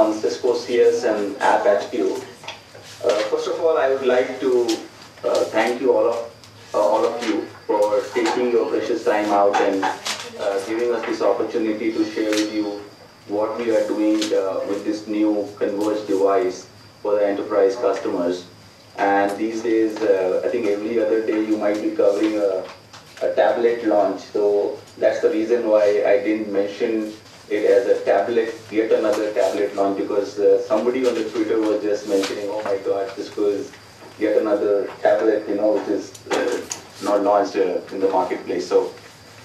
on Cisco CS and App HQ. First of all, I would like to thank you all of you for taking your precious time out and giving us this opportunity to share with you what we are doing with this new converged device for the enterprise customers. And these days, I think every other day you might be covering a tablet launch. So that's the reason why I didn't mention it as a tablet, yet another tablet launch, because somebody on the Twitter was just mentioning, oh my God, this was yet another tablet, which is not launched in the marketplace. So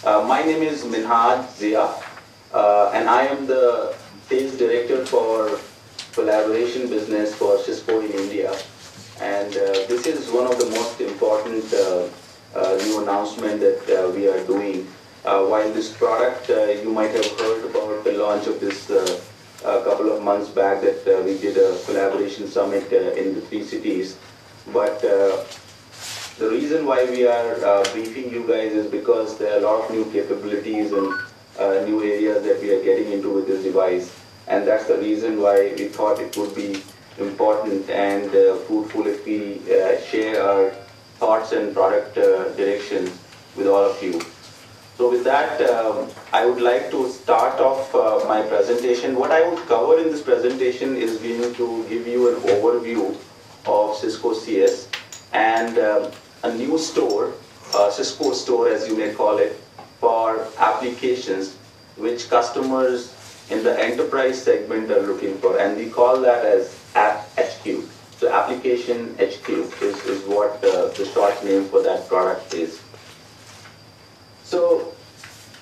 my name is Minhaj Zia, and I am the sales director for collaboration business for CISCO in India. And this is one of the most important new announcement that we are doing. While this product, you might have heard about the launch of this a couple of months back, that we did a collaboration summit in the 3 cities. But the reason why we are briefing you guys is because there are a lot of new capabilities and new areas that we are getting into with this device. And that's the reason why we thought it would be important and fruitful if we share our thoughts and product directions with all of you. So with that, I would like to start off my presentation. What I would cover in this presentation is going to give you an overview of Cisco CS and a new store, Cisco store as you may call it, for applications which customers in the enterprise segment are looking for, and we call that as App HQ. So Application HQ is what the short name for that product is. So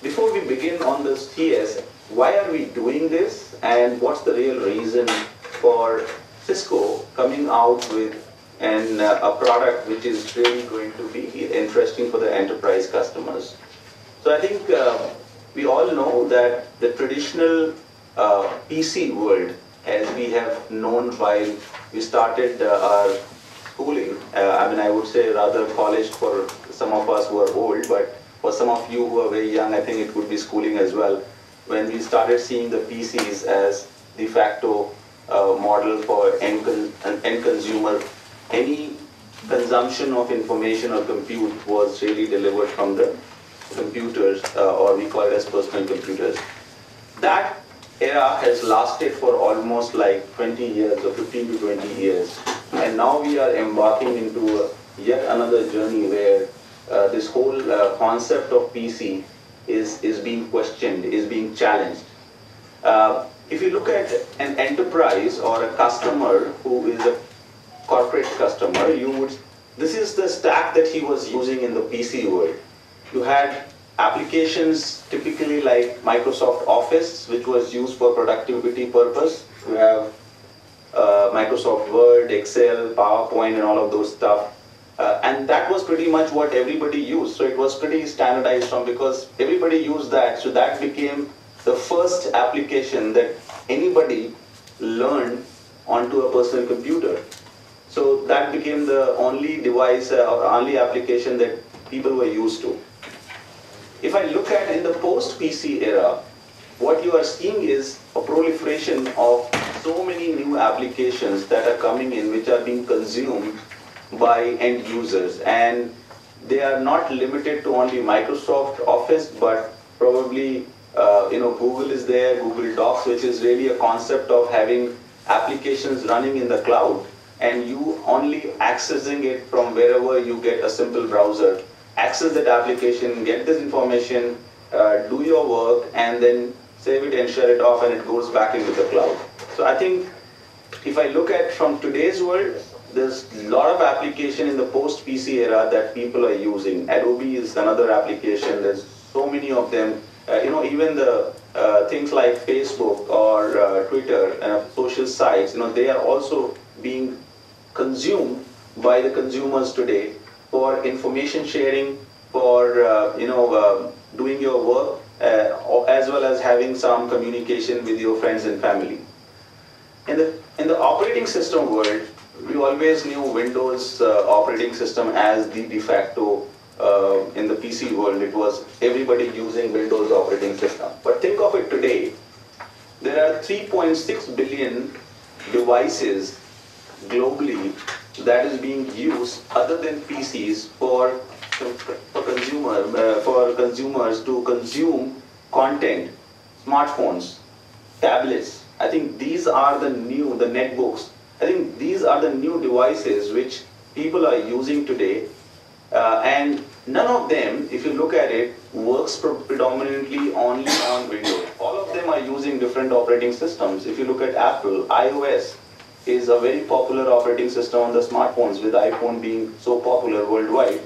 before we begin on the CS, why are we doing this, and what's the real reason for Cisco coming out with a product which is really going to be interesting for the enterprise customers? So I think we all know that the traditional PC world, as we have known while we started our schooling, I would say rather college for some of us who are old, but for some of you who are very young, I think it could be schooling as well, when we started seeing the PCs as de facto model for end consumer. Any consumption of information or compute was really delivered from the computers, or we call it as personal computers. That era has lasted for almost like 20 years or 15 to 20 years. And now we are embarking into yet another journey where this whole concept of PC is being questioned, is being challenged. If you look at an enterprise or a customer who is a corporate customer, this is the stack that he was using in the PC world. You had applications typically like Microsoft Office, which was used for productivity purpose. You have Microsoft Word, Excel, PowerPoint, and all of those stuff. And that was pretty much what everybody used. So it was pretty standardized because everybody used that. So that became the first application that anybody learned onto a personal computer. So that became the only device or only application that people were used to. If I look at in the post-PC era, what you are seeing is a proliferation of so many new applications that are coming in, which are being consumed by end users. And they are not limited to only Microsoft Office, but probably Google is there, Google Docs, which is really a concept of having applications running in the cloud and you only accessing it from wherever you get a simple browser. Access that application, get this information, do your work, and then save it and share it off, and it goes back into the cloud. So I think if I look at from today's world, there's a lot of application in the post-PC era that people are using. Adobe is another application. There's so many of them. Even the things like Facebook or Twitter, social sites, they are also being consumed by the consumers today for information sharing, for doing your work, as well as having some communication with your friends and family. In the operating system world, we always knew Windows operating system as the de facto. In the PC world, it was everybody using Windows operating system. But think of it today, there are 3.6 billion devices globally that is being used other than PCs for consumers to consume content, smartphones, tablets. I think these are the netbooks. I think these are the new devices which people are using today, and none of them, if you look at it, works predominantly only on Windows. All of them are using different operating systems. If you look at Apple, iOS is a very popular operating system on the smartphones, with iPhone being so popular worldwide.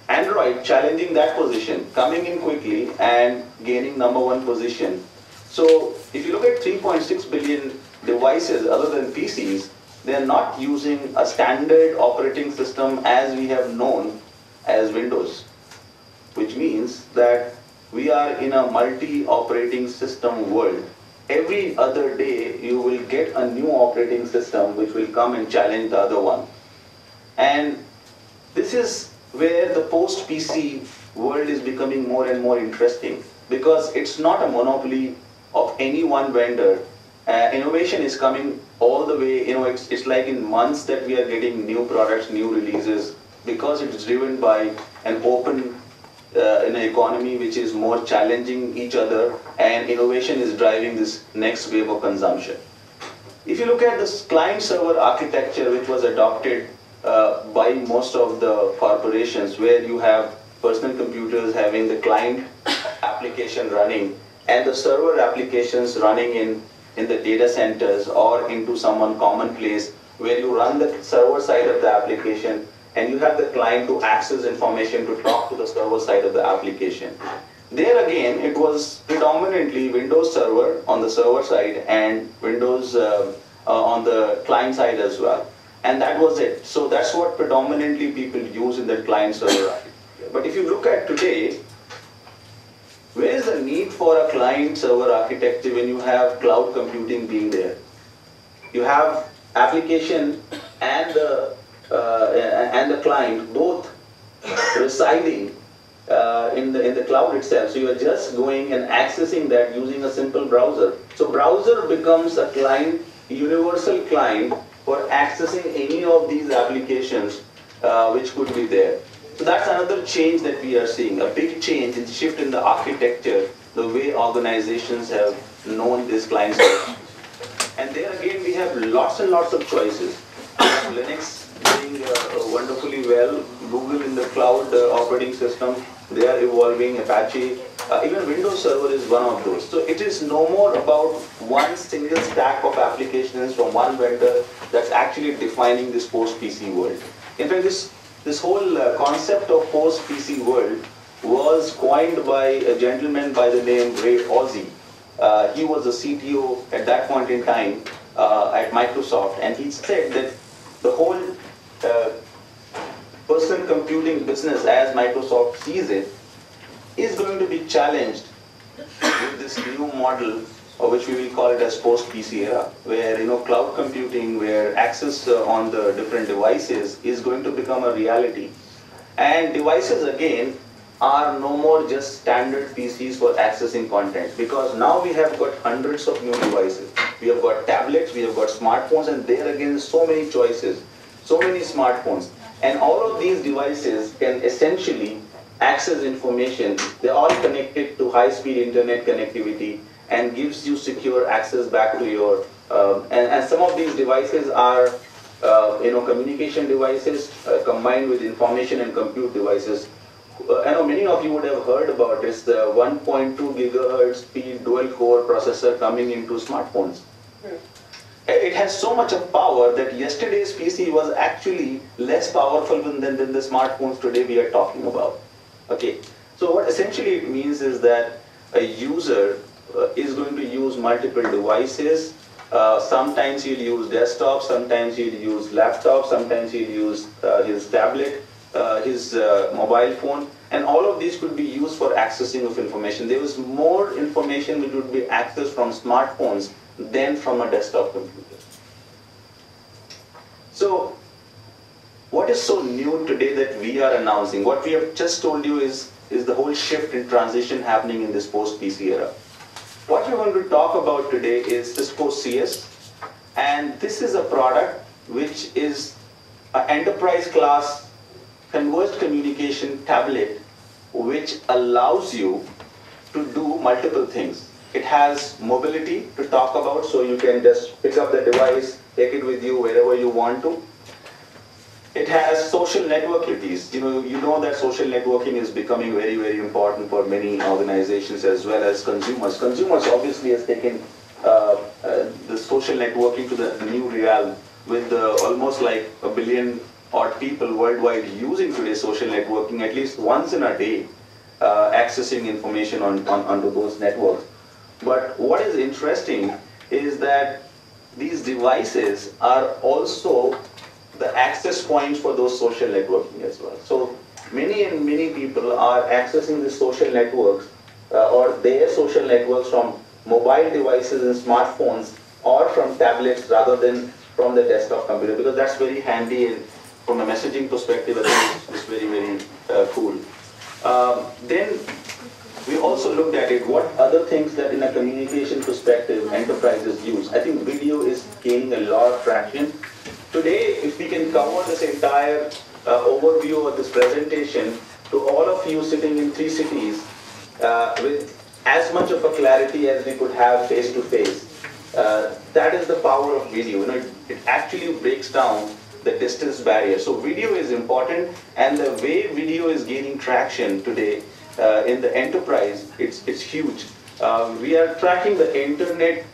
Android challenging that position, coming in quickly and gaining #1 position. So if you look at 3.6 billion devices other than PCs, they are not using a standard operating system as we have known as Windows, which means that we are in a multi-operating system world. Every other day you will get a new operating system which will come and challenge the other one. And this is where the post-PC world is becoming more and more interesting, because it's not a monopoly of any one vendor. Innovation is coming all the way, it's like in months that we are getting new products, new releases, because it's driven by an open in an economy which is more challenging each other, and innovation is driving this next wave of consumption. If you look at this client-server architecture which was adopted by most of the corporations, where you have personal computers having the client application running and the server applications running in the data centers or into some common place, where you run the server side of the application and you have the client to access information to talk to the server side of the application. There again, it was predominantly Windows Server on the server side and Windows on the client side as well. And that was it. So that's what predominantly people use in the client server. But if you look at today, where is the need for a client server architecture when you have cloud computing being there? You have application and the client both residing in the cloud itself. So you are just going and accessing that using a simple browser. So browser becomes a client, universal client for accessing any of these applications which could be there. So that's another change that we are seeing, a big change in shift in the architecture, the way organizations have known this client server. And there again we have lots and lots of choices. Linux doing wonderfully well, Google in the cloud operating system, they are evolving, Apache, even Windows Server is one of those. So it is no more about one single stack of applications from one vendor that's actually defining this post-PC world. In fact, this whole concept of post-PC world was coined by a gentleman by the name Ray Ozzie. He was a CTO at that point in time at Microsoft, and he said that the whole personal computing business, as Microsoft sees it, is going to be challenged with this new model, or which we will call it as post-PC era, where cloud computing, where access on the different devices is going to become a reality. And devices again are no more just standard PCs for accessing content, because now we have got hundreds of new devices. We have got tablets, we have got smartphones, and there again so many choices, so many smartphones. And all of these devices can essentially access information. They're all connected to high-speed internet connectivity and gives you secure access back to your, and some of these devices are communication devices combined with information and compute devices. I know many of you would have heard about this, the 1.2 gigahertz speed dual core processor coming into smartphones. It has so much of power that yesterday's PC was actually less powerful than the smartphones today we are talking about. Okay, so what essentially it means is that a user is going to use multiple devices. Sometimes he'll use desktop, sometimes he'll use laptop, sometimes he'll use his tablet, his mobile phone, and all of these could be used for accessing of information. There was more information which would be accessed from smartphones than from a desktop computer. So what is so new today that we are announcing? What we have just told you is the whole shift in transition happening in this post-PC era. what we're going to talk about today is Cisco CS, and this is a product which is an enterprise class converged communication tablet which allows you to do multiple things. It has mobility to talk about, so you can just pick up the device, take it with you wherever you want to. It has social networkities. You know that social networking is becoming very, very important for many organizations as well as consumers. Consumers obviously has taken the social networking to the new realm with almost like 1 billion odd people worldwide using today's social networking at least once in a day, accessing information onto those networks. But what is interesting is that these devices are also the access points for those social networking as well. So many people are accessing the social networks or their social networks from mobile devices and smartphones or from tablets rather than from the desktop computer, because that's very handy and from a messaging perspective I think it's very, very cool. Then we also looked at it, what other things that in a communication perspective enterprises use. I think video is gaining a lot of traction. Today, if we can cover this entire overview of this presentation to all of you sitting in 3 cities with as much of a clarity as we could have face to face, that is the power of video. It actually breaks down the distance barrier. So video is important, and the way video is gaining traction today in the enterprise, it's huge. We are tracking the internet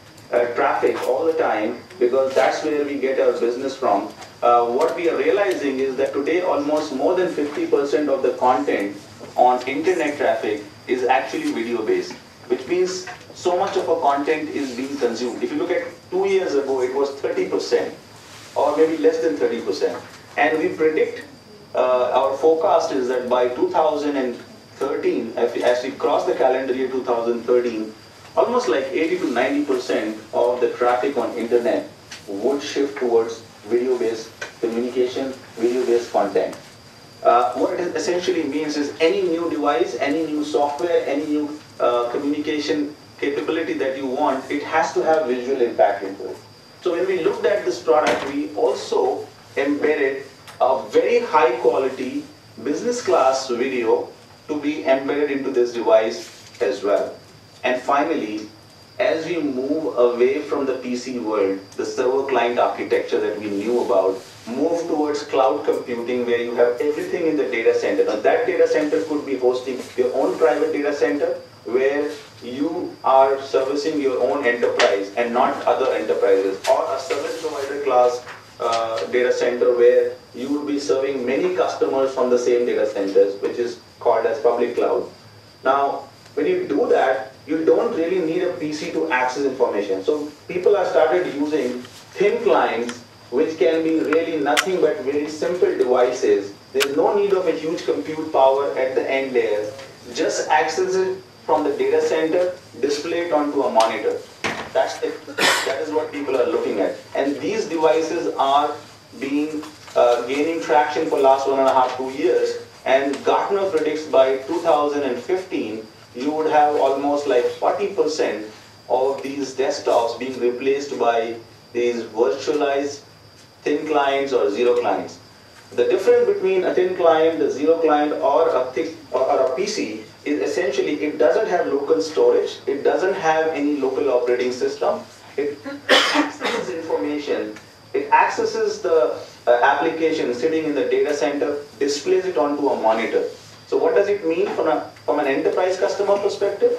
traffic all the time because that's where we get our business from. What we are realizing is that today almost more than 50% of the content on internet traffic is actually video based, which means so much of our content is being consumed. If you look at 2 years ago, it was 30% or maybe less than 30%. And we predict, our forecast is that by 2013, as we cross the calendar year 2013, almost like 80 to 90% of the traffic on internet would shift towards video-based communication, video-based content. What it essentially means is any new device, any new software, any new communication capability that you want, it has to have visual impact into it. So when we looked at this product, we also embedded a very high quality business class video to be embedded into this device as well. And finally, as we move away from the PC world, the server-client architecture that we knew about, move towards cloud computing where you have everything in the data center. Now that data center could be hosting your own private data center where you are servicing your own enterprise and not other enterprises, or a service provider class data center where you would be serving many customers from the same data centers, which is called as public cloud. Now, when you do that, you don't really need a PC to access information. So people have started using thin clients, which can be really nothing but very simple devices. There's no need of a huge compute power at the end layer. Just access it from the data center, display it onto a monitor. That's it. That is what people are looking at. And these devices are being gaining traction for last 1.5 to 2 years. And Gartner predicts by 2015, you would have almost like 40% of these desktops being replaced by these virtualized thin clients or zero clients. The difference between a thin client, a zero client, or a thick or a PC is essentially it doesn't have local storage, it doesn't have any local operating system. It accesses information, it accesses the application sitting in the data center, displays it onto a monitor. So what does it mean from an enterprise customer perspective?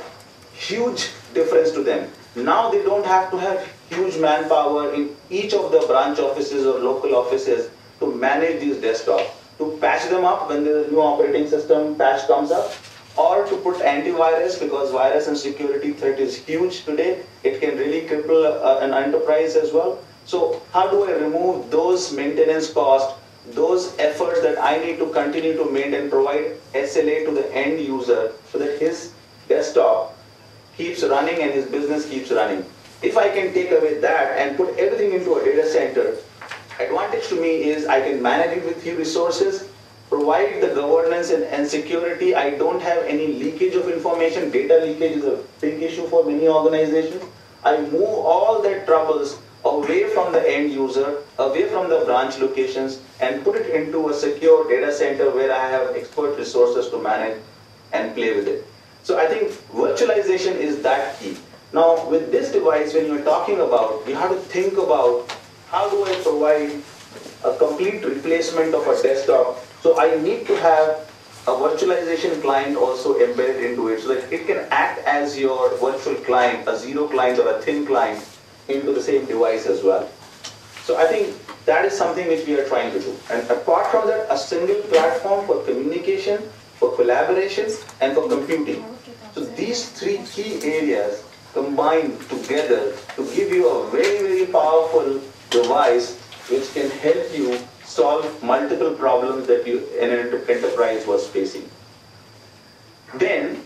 Huge difference to them. Now they don't have to have huge manpower in each of the branch offices or local offices to manage these desktops, to patch them up when the new operating system patch comes up, or to put antivirus, because virus and security threat is huge today. It can really cripple an enterprise as well. So how do I remove those maintenance costs, those efforts that I need to continue to maintain, provide SLA to the end user so that his desktop keeps running and his business keeps running. If I can take away that and put everything into a data center, advantage to me is I can manage it with few resources, provide the governance and security. I don't have any leakage of information. Data leakage is a big issue for many organizations. I move all that troubles away from the end user, away from the branch locations, and put it into a secure data center where I have expert resources to manage and play with it. So I think virtualization is that key. Now with this device, when you're talking about, you have to think about how do I provide a complete replacement of a desktop. So I need to have a virtualization client also embedded into it so that it can act as your virtual client, a zero client or a thin client into the same device as well. So I think that is something which we are trying to do. And apart from that, a single platform for communication, for collaboration, and for computing. So these three key areas combined together to give you a very, very powerful device which can help you solve multiple problems that an enterprise was facing. Then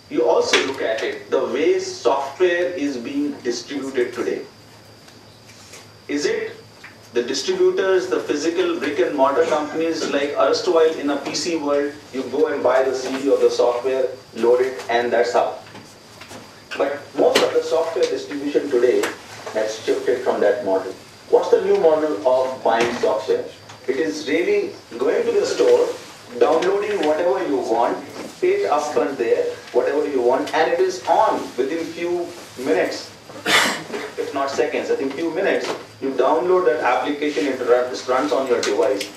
you also look at it, the way software is being distributed today. Is it the distributors, the physical brick and mortar companies like erstwhile in a PC world, you go and buy the CD of the software, load it, and that's how. But most of the software distribution today has shifted from that model. What's the new model of buying software? It is really going to the store, downloading whatever you want, pay it upfront there, whatever you want, and it is on within few minutes, if not seconds. I think few minutes, you download that application, it runs on your device.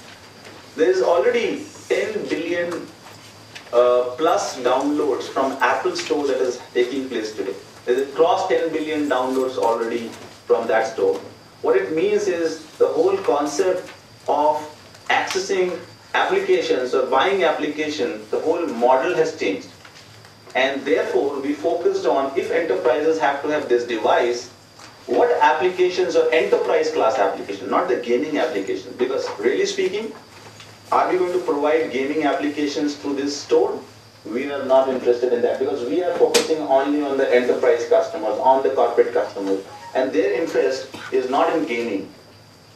There is already 10 billion plus downloads from Apple Store that is taking place today. There's crossed 10 billion downloads already from that store. What it means is the whole concept of accessing applications or buying applications, the whole model has changed. And therefore, we focused on if enterprises have to have this device, what applications or enterprise class applications, not the gaming applications. Because really speaking, are we going to provide gaming applications through this store? We are not interested in that because we are focusing only on the enterprise customers, on the corporate customers. And their interest is not in gaming.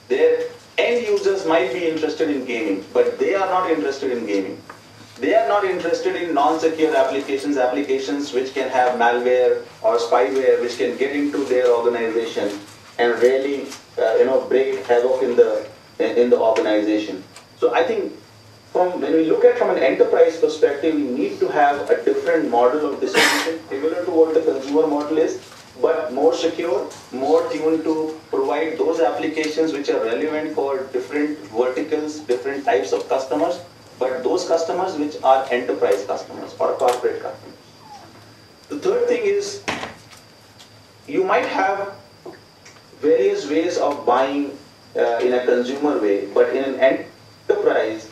Their end users might be interested in gaming, but they are not interested in gaming. They are not interested in non-secure applications, applications which can have malware or spyware which can get into their organization and really break havoc in the organization. So I think when we look at from an enterprise perspective, we need to have a different model of distribution, similar to what the consumer model is, but more secure, more tuned to provide those applications which are relevant for different verticals, different types of customers, but those customers which are enterprise customers or corporate customers. The third thing is, you might have various ways of buying in a consumer way, but in an enterprise,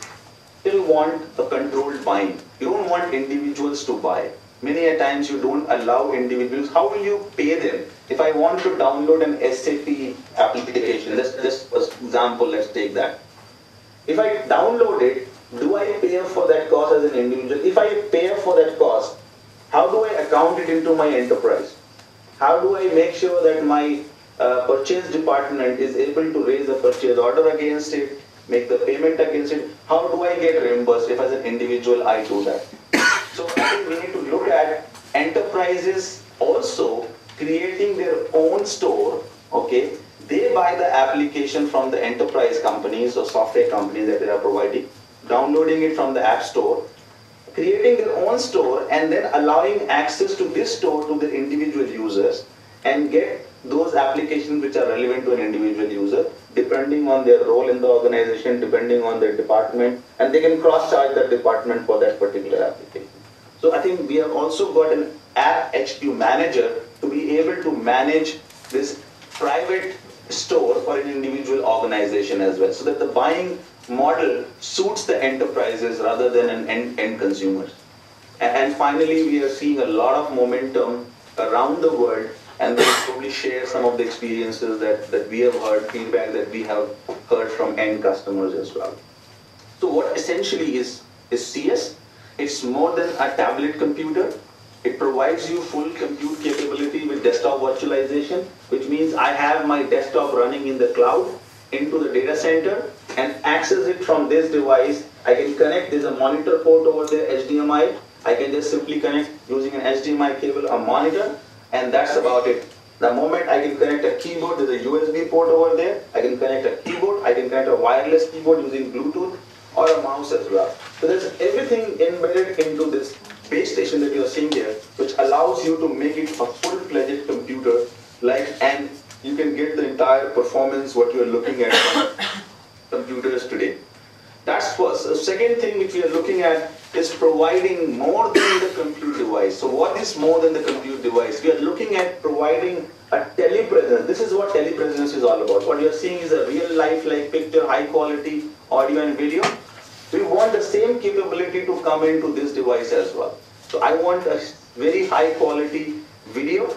you still want a controlled buying. You don't want individuals to buy. Many a times you don't allow individuals. How will you pay them? If I want to download an SAP application, just for example, let's take that. If I download it, do I pay for that cost as an individual? If I pay for that cost, how do I account it into my enterprise? How do I make sure that my purchase department is able to raise a purchase order against it, make the payment against it? How do I get reimbursed if as an individual I do that? So I think we need to look at enterprises also creating their own store, okay? They buy the application from the enterprise companies or software companies that they are providing, downloading it from the app store, creating their own store, and then allowing access to this store to the individual users and get those applications which are relevant to an individual user, depending on their role in the organization, depending on their department, and they can cross-charge that department for that particular application. So I think we have also got an App HQ manager to be able to manage this private store for an individual organization as well, so that the buying model suits the enterprises rather than an end consumers. And finally, we are seeing a lot of momentum around the world, and we'll probably share some of the experiences that we have heard, feedback that we have heard from end customers as well. So what essentially is CS? It's more than a tablet computer. It provides you full compute capability with desktop virtualization, which means I have my desktop running in the cloud into the data center and access it from this device I can connect, there's a monitor port over there, HDMI. I can just simply connect using an HDMI cable, a monitor, and that's about it. The moment I can connect a keyboard, there's a USB port over there. I can connect a keyboard, I can connect a wireless keyboard using Bluetooth or a mouse as well. So there's everything embedded into this base station that you are seeing here, which allows you to make it a full-fledged computer, and you can get the entire performance what you are looking at from computers today. That's first. The second thing which we are looking at is providing more than the compute device. So what is more than the compute device? We are looking at providing a telepresence. This is what telepresence is all about. What you are seeing is a real life like picture, high quality audio and video. We want the same capability to come into this device as well. So I want a very high quality video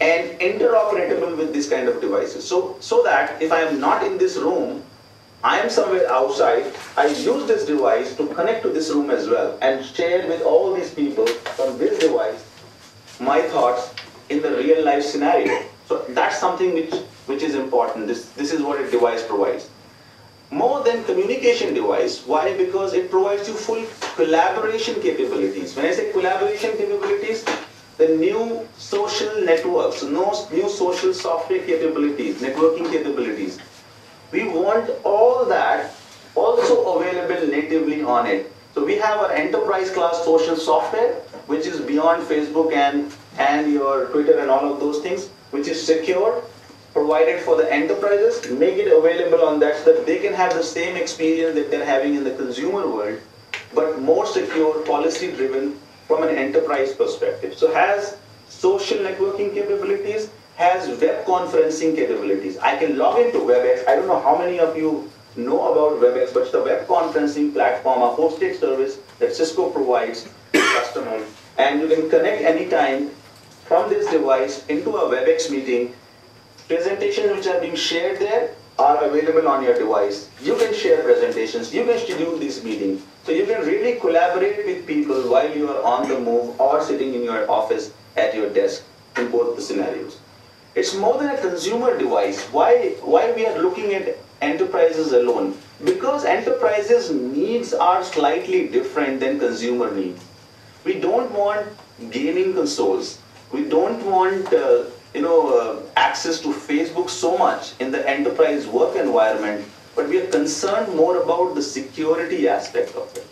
and interoperable with this kind of devices. So that if I am not in this room, I am somewhere outside, I use this device to connect to this room as well and share with all these people from this device my thoughts in the real life scenario. So that's something which is important. This is what a device provides. More than communication device. Why? Because it provides you full collaboration capabilities. When I say collaboration capabilities, the new social networks, new social software capabilities, networking capabilities. We want all that also available natively on it. So we have our enterprise class social software, which is beyond Facebook and your Twitter and all of those things, which is secure, provided for the enterprises, make it available on that so that they can have the same experience that they're having in the consumer world, but more secure, policy driven from an enterprise perspective. So has social networking capabilities, has web conferencing capabilities. I can log into WebEx. I don't know how many of you know about WebEx, but it's the web conferencing platform, a hosted service that Cisco provides to customers. And you can connect anytime from this device into a WebEx meeting. Presentations which are being shared there are available on your device. You can share presentations, you can schedule these meetings. So you can really collaborate with people while you are on the move or sitting in your office at your desk in both the scenarios. It's more than a consumer device. Why we are looking at enterprises alone? Because enterprises' needs are slightly different than consumer needs. We don't want gaming consoles. We don't want access to Facebook so much in the enterprise work environment, but we are concerned more about the security aspect of it.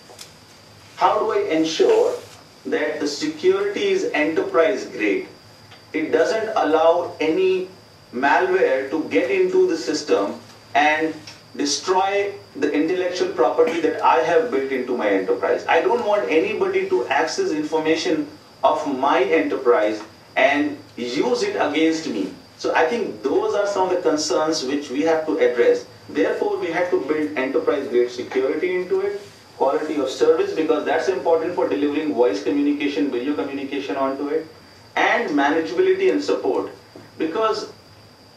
How do I ensure that the security is enterprise grade? It doesn't allow any malware to get into the system and destroy the intellectual property that I have built into my enterprise. I don't want anybody to access information of my enterprise and use it against me. So I think those are some of the concerns which we have to address. Therefore, we have to build enterprise-grade security into it, quality of service, because that's important for delivering voice communication, video communication onto it, and manageability and support. Because,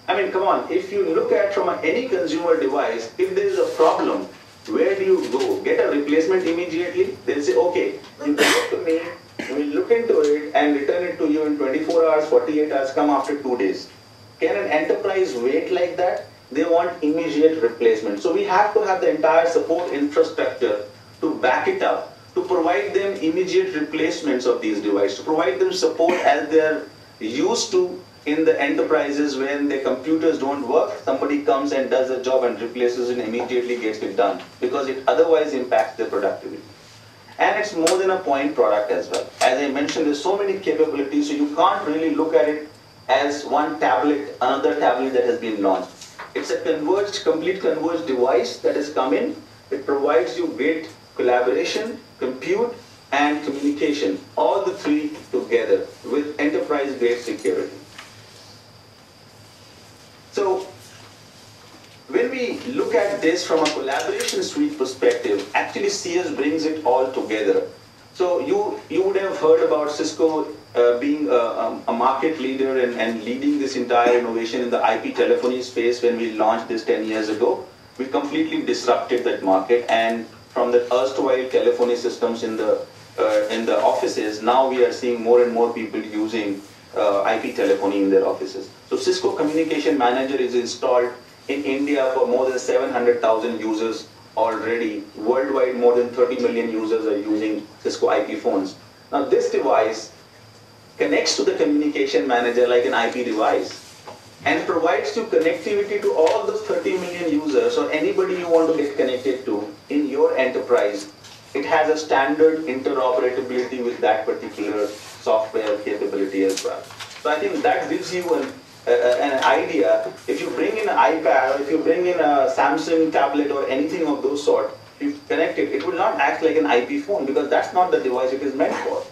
I mean, come on, if you look at from any consumer device, if there is a problem, where do you go? Get a replacement immediately? They'll say, okay, you come to me, we'll look into it and return it to you in 24 hours, 48 hours, come after 2 days. Can an enterprise wait like that? They want immediate replacement. So we have to have the entire support infrastructure to back it up, to provide them immediate replacements of these devices, to provide them support as they're used to in the enterprises. When their computers don't work, somebody comes and does the job and replaces it and immediately gets it done, because it otherwise impacts their productivity. And it's more than a point product as well. As I mentioned, there's so many capabilities, so you can't really look at it as one tablet, another tablet that has been launched. It's a converged, complete converged device that has come in. It provides you great collaboration, compute, and communication, all the three together with enterprise-grade security. So, when we look at this from a collaboration suite perspective, actually CS brings it all together. So you would have heard about Cisco being a market leader and leading this entire innovation in the IP telephony space. When we launched this 10 years ago, we completely disrupted that market, and from the erstwhile telephony systems in the offices, now we are seeing more and more people using IP telephony in their offices. So Cisco Communication Manager is installed in India for more than 700,000 users already. Worldwide, more than 30 million users are using Cisco IP phones. Now this device connects to the communication manager like an IP device and provides you connectivity to all those 30 million users or anybody you want to get connected to in your enterprise. It has a standard interoperability with that particular software capability as well. So I think that gives you an idea. If you bring in an iPad or if you bring in a Samsung tablet or anything of those sort, if you connect it, it will not act like an IP phone because that's not the device it is meant for.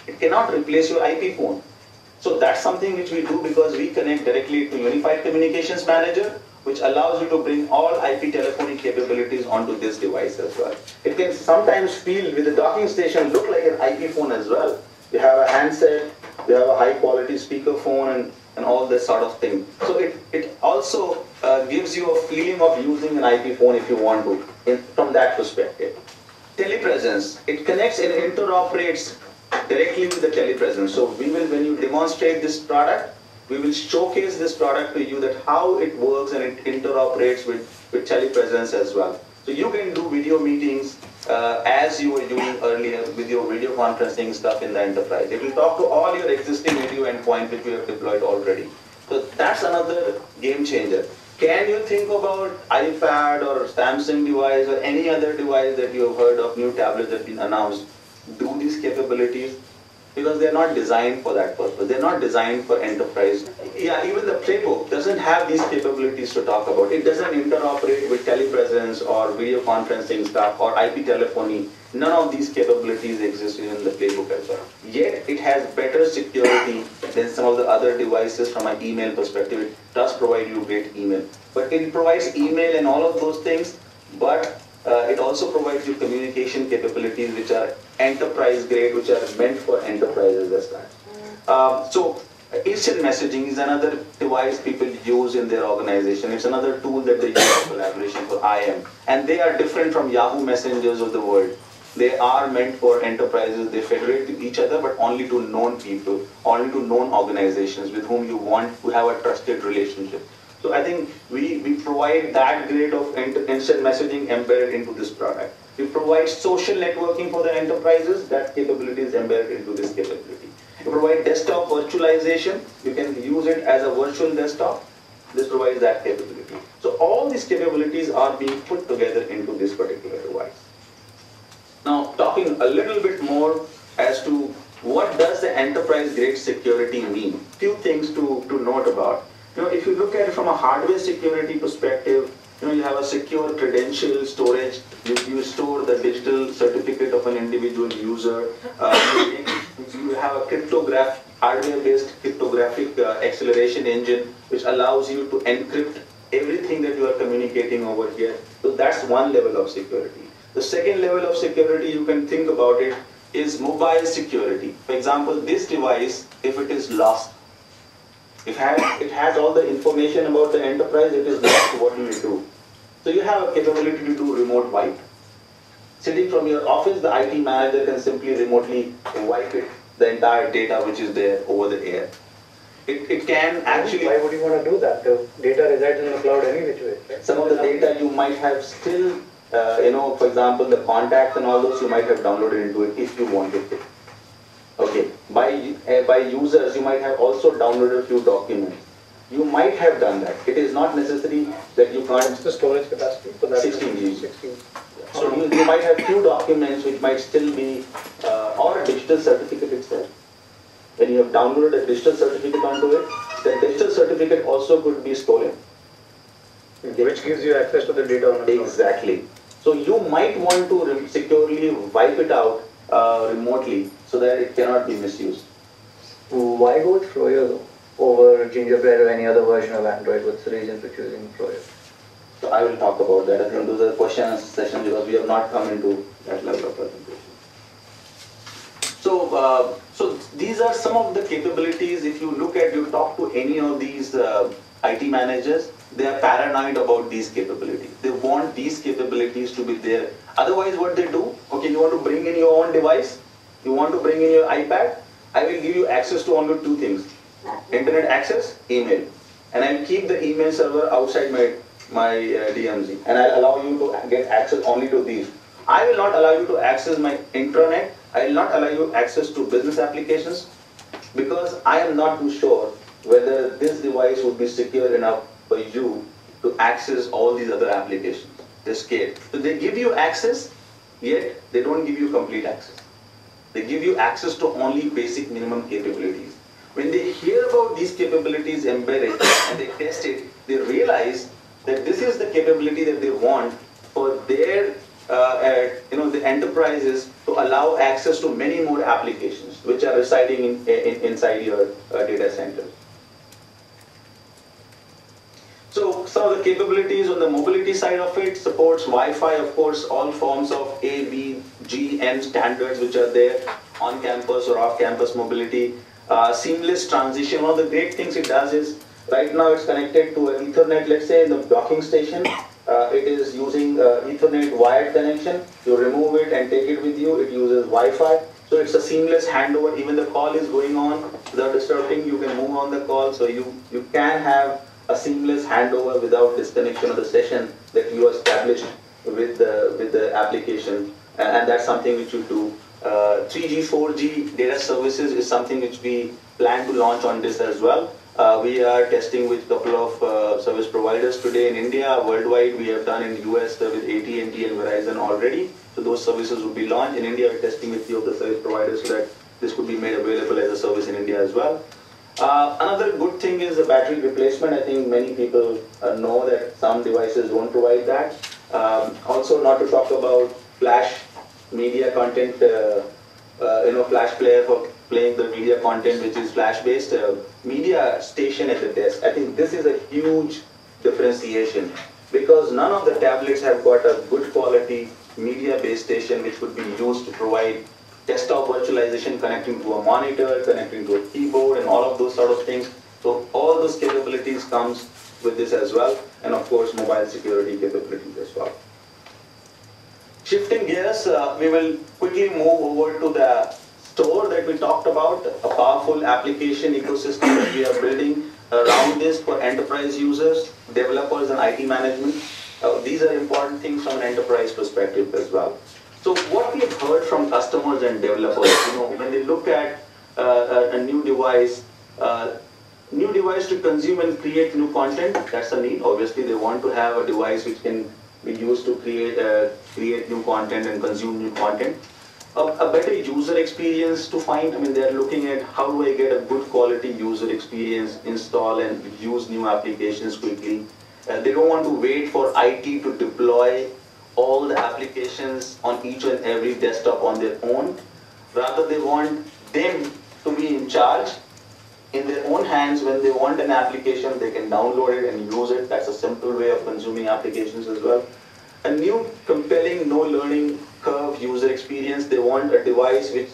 It cannot replace your IP phone. So that's something which we do because we connect directly to Unified Communications Manager, which allows you to bring all IP telephony capabilities onto this device as well. It can sometimes feel with the docking station look like an IP phone as well. You have a handset, you have a high quality speaker phone and all this sort of thing. So it also gives you a feeling of using an IP phone if you want to, from that perspective. Telepresence, it connects and interoperates directly with the telepresence. So we will, when you demonstrate this product, we will showcase this product to you that how it works and it interoperates with telepresence as well. So you can do video meetings as you were doing earlier with your video conferencing stuff in the enterprise. It will talk to all your existing video endpoints which you have deployed already. So that's another game changer. Can you think about iPad or Samsung device or any other device that you have heard of, new tablets that have been announced, do these capabilities? Because they're not designed for that purpose. They're not designed for enterprise. Yeah, even the playbook doesn't have these capabilities to talk about. It doesn't interoperate with telepresence or video conferencing stuff or IP telephony. None of these capabilities exist in the playbook as well. Yet it has better security than some of the other devices from an email perspective. It does provide you great email. But it provides email and all of those things, but it also provides you communication capabilities which are enterprise grade, which are meant for enterprises as well. So instant messaging is another device people use in their organization. It's another tool that they use for collaboration for IM. And they are different from Yahoo messengers of the world. They are meant for enterprises. They federate to each other, but only to known people, only to known organizations with whom you want to have a trusted relationship. So I think we provide that grade of instant messaging embedded into this product. We provide social networking for the enterprises. That capability is embedded into this capability. We provide desktop virtualization. You can use it as a virtual desktop. This provides that capability. So all these capabilities are being put together into this particular device. Now, talking a little bit more as to what does the enterprise grade security mean? Few things to note about. If you look at it from a hardware security perspective, you have a secure credential storage. You store the digital certificate of an individual user. You have a hardware-based cryptographic acceleration engine, which allows you to encrypt everything that you are communicating over here. So that's one level of security. The second level of security you can think about it is mobile security. For example, this device, if it is lost, if it has all the information about the enterprise, it is lost, what do you do? So you have a capability to do remote wipe. Sitting from your office, the IT manager can simply remotely wipe it, the entire data which is there over the air. It can actually... Why would you want to do that? The data resides in the cloud any which way. Right? Some of the data you might have still, for example, the contacts and all those you might have downloaded into it if you wanted to. Okay, by users you might have also downloaded a few documents. You might have done that. It is not necessary that you can't. What's the storage capacity for that? 16 GB. 16. So you might have few documents which might still be, or a digital certificate itself. When you have downloaded a digital certificate onto it, the digital certificate also could be stolen. Which gives you access to the data on the cloud. Exactly. So you might want to securely wipe it out remotely so that it cannot be misused. Why go with Froyo though, over Gingerbread or any other version of Android? What's the reason for choosing Froyo? So I will talk about that. I think those are question and answer sessions because we have not come into that level of presentation. So these are some of the capabilities. If you look at, you talk to any of these IT managers, they are paranoid about these capabilities. They want these capabilities to be there. Otherwise, what they do, okay, you want to bring in your own device, you want to bring in your iPad, I will give you access to only two things. Internet access, email. And I'll keep the email server outside my my DMZ, and I'll allow you to get access only to these. I will not allow you to access my intranet. I will not allow you access to business applications because I am not too sure whether this device would be secure enough for you to access all these other applications. They're scared. So they give you access, yet they don't give you complete access. They give you access to only basic minimum capabilities. When they hear about these capabilities embedded and they test it, they realize that this is the capability that they want for their the enterprises to allow access to many more applications which are residing inside your data centers. So some of the capabilities on the mobility side of it supports Wi-Fi, of course, all forms of A, B, G, N standards which are there on campus or off campus mobility. Seamless transition. One of the great things it does is right now it's connected to an Ethernet, let's say in the docking station. It is using Ethernet wired connection. You remove it and take it with you. It uses Wi-Fi. So it's a seamless handover. Even the call is going on without disrupting. You can move on the call. So you can have a seamless handover without disconnection of the session that you established with the application. And that's something which you do. 3G, 4G data services is something which we plan to launch on this as well. We are testing with a couple of service providers today in India. Worldwide, we have done in US with AT&T and Verizon already. So those services will be launched. In India, we're testing with a few of the service providers so that this could be made available as a service in India as well. Another good thing is the battery replacement. I think many people know that some devices don't provide that. Also, not to talk about flash media content, flash player for playing the media content which is flash-based, media station at the desk. I think this is a huge differentiation because none of the tablets have got a good quality media-based station which could be used to provide desktop virtualization, connecting to a monitor, connecting to a keyboard, and all of those sort of things. So all those capabilities comes with this as well, and of course mobile security capabilities as well. Shifting gears, we will quickly move over to the store that we talked about, a powerful application ecosystem that we are building around this for enterprise users, developers, and IT management. These are important things from an enterprise perspective as well. So what we've heard from customers and developers, when they look at a new device to consume and create new content, that's a need. Obviously, they want to have a device which can be used to create new content and consume new content. A better user experience to find, they're looking at how do I get a good quality user experience, install and use new applications quickly. They don't want to wait for IT to deploy all the applications on each and every desktop on their own. Rather, they want them to be in charge in their own hands. When they want an application, they can download it and use it. That's a simple way of consuming applications as well. A new, compelling, no learning curve user experience. They want a device which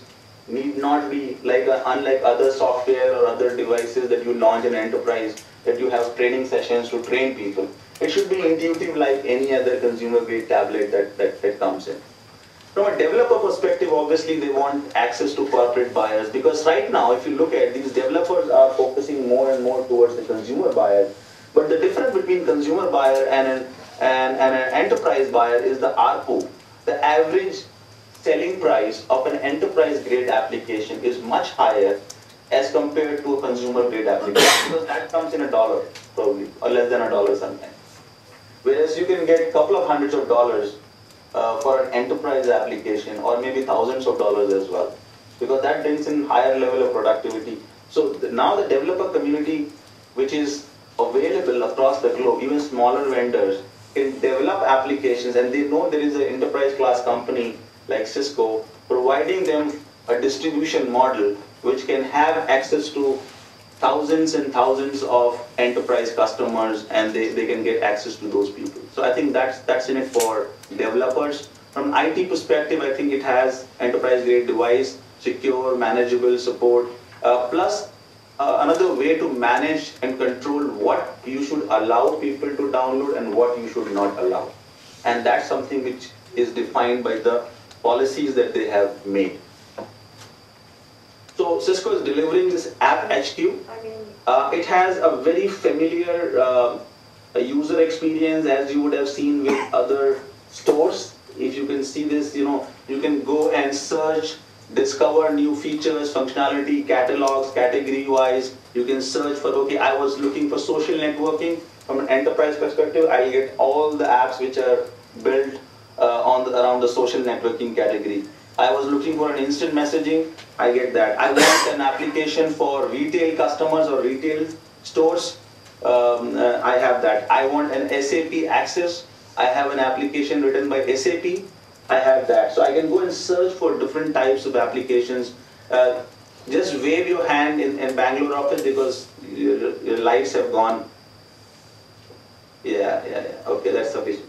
need not be unlike other software or other devices that you launch in enterprise, that you have training sessions to train people. It should be intuitive like any other consumer-grade tablet that comes in. From a developer perspective, obviously they want access to corporate buyers because right now, if you look at these developers are focusing more and more towards the consumer buyer. But the difference between consumer buyer and an enterprise buyer is the ARPU. The average selling price of an enterprise-grade application is much higher as compared to a consumer-grade application because that comes in $1 probably or less than $1 sometimes. Whereas you can get a couple of hundreds of dollars for an enterprise application or maybe thousands of dollars as well because that brings in higher level of productivity. So now the developer community which is available across the globe, even smaller vendors can develop applications and they know there is an enterprise class company like Cisco providing them a distribution model which can have access to thousands and thousands of enterprise customers and they can get access to those people. So I think that's in it for developers. From an IT perspective, I think it has enterprise grade device, secure, manageable support, plus another way to manage and control what you should allow people to download and what you should not allow. And that's something which is defined by the policies that they have made. So Cisco is delivering this App HQ. It has a very familiar a user experience as you would have seen with other stores. If you can see this, you can go and search, discover new features, functionality, catalogs, category wise. You can search for, okay, I was looking for social networking. From an enterprise perspective, I'll get all the apps which are built around the social networking category. I was looking for an instant messaging, I get that. I want an application for retail customers or retail stores, I have that. I want an SAP Access, I have an application written by SAP, I have that. So I can go and search for different types of applications. Just wave your hand in Bangalore office because your lights have gone. Yeah. Okay, that's sufficient.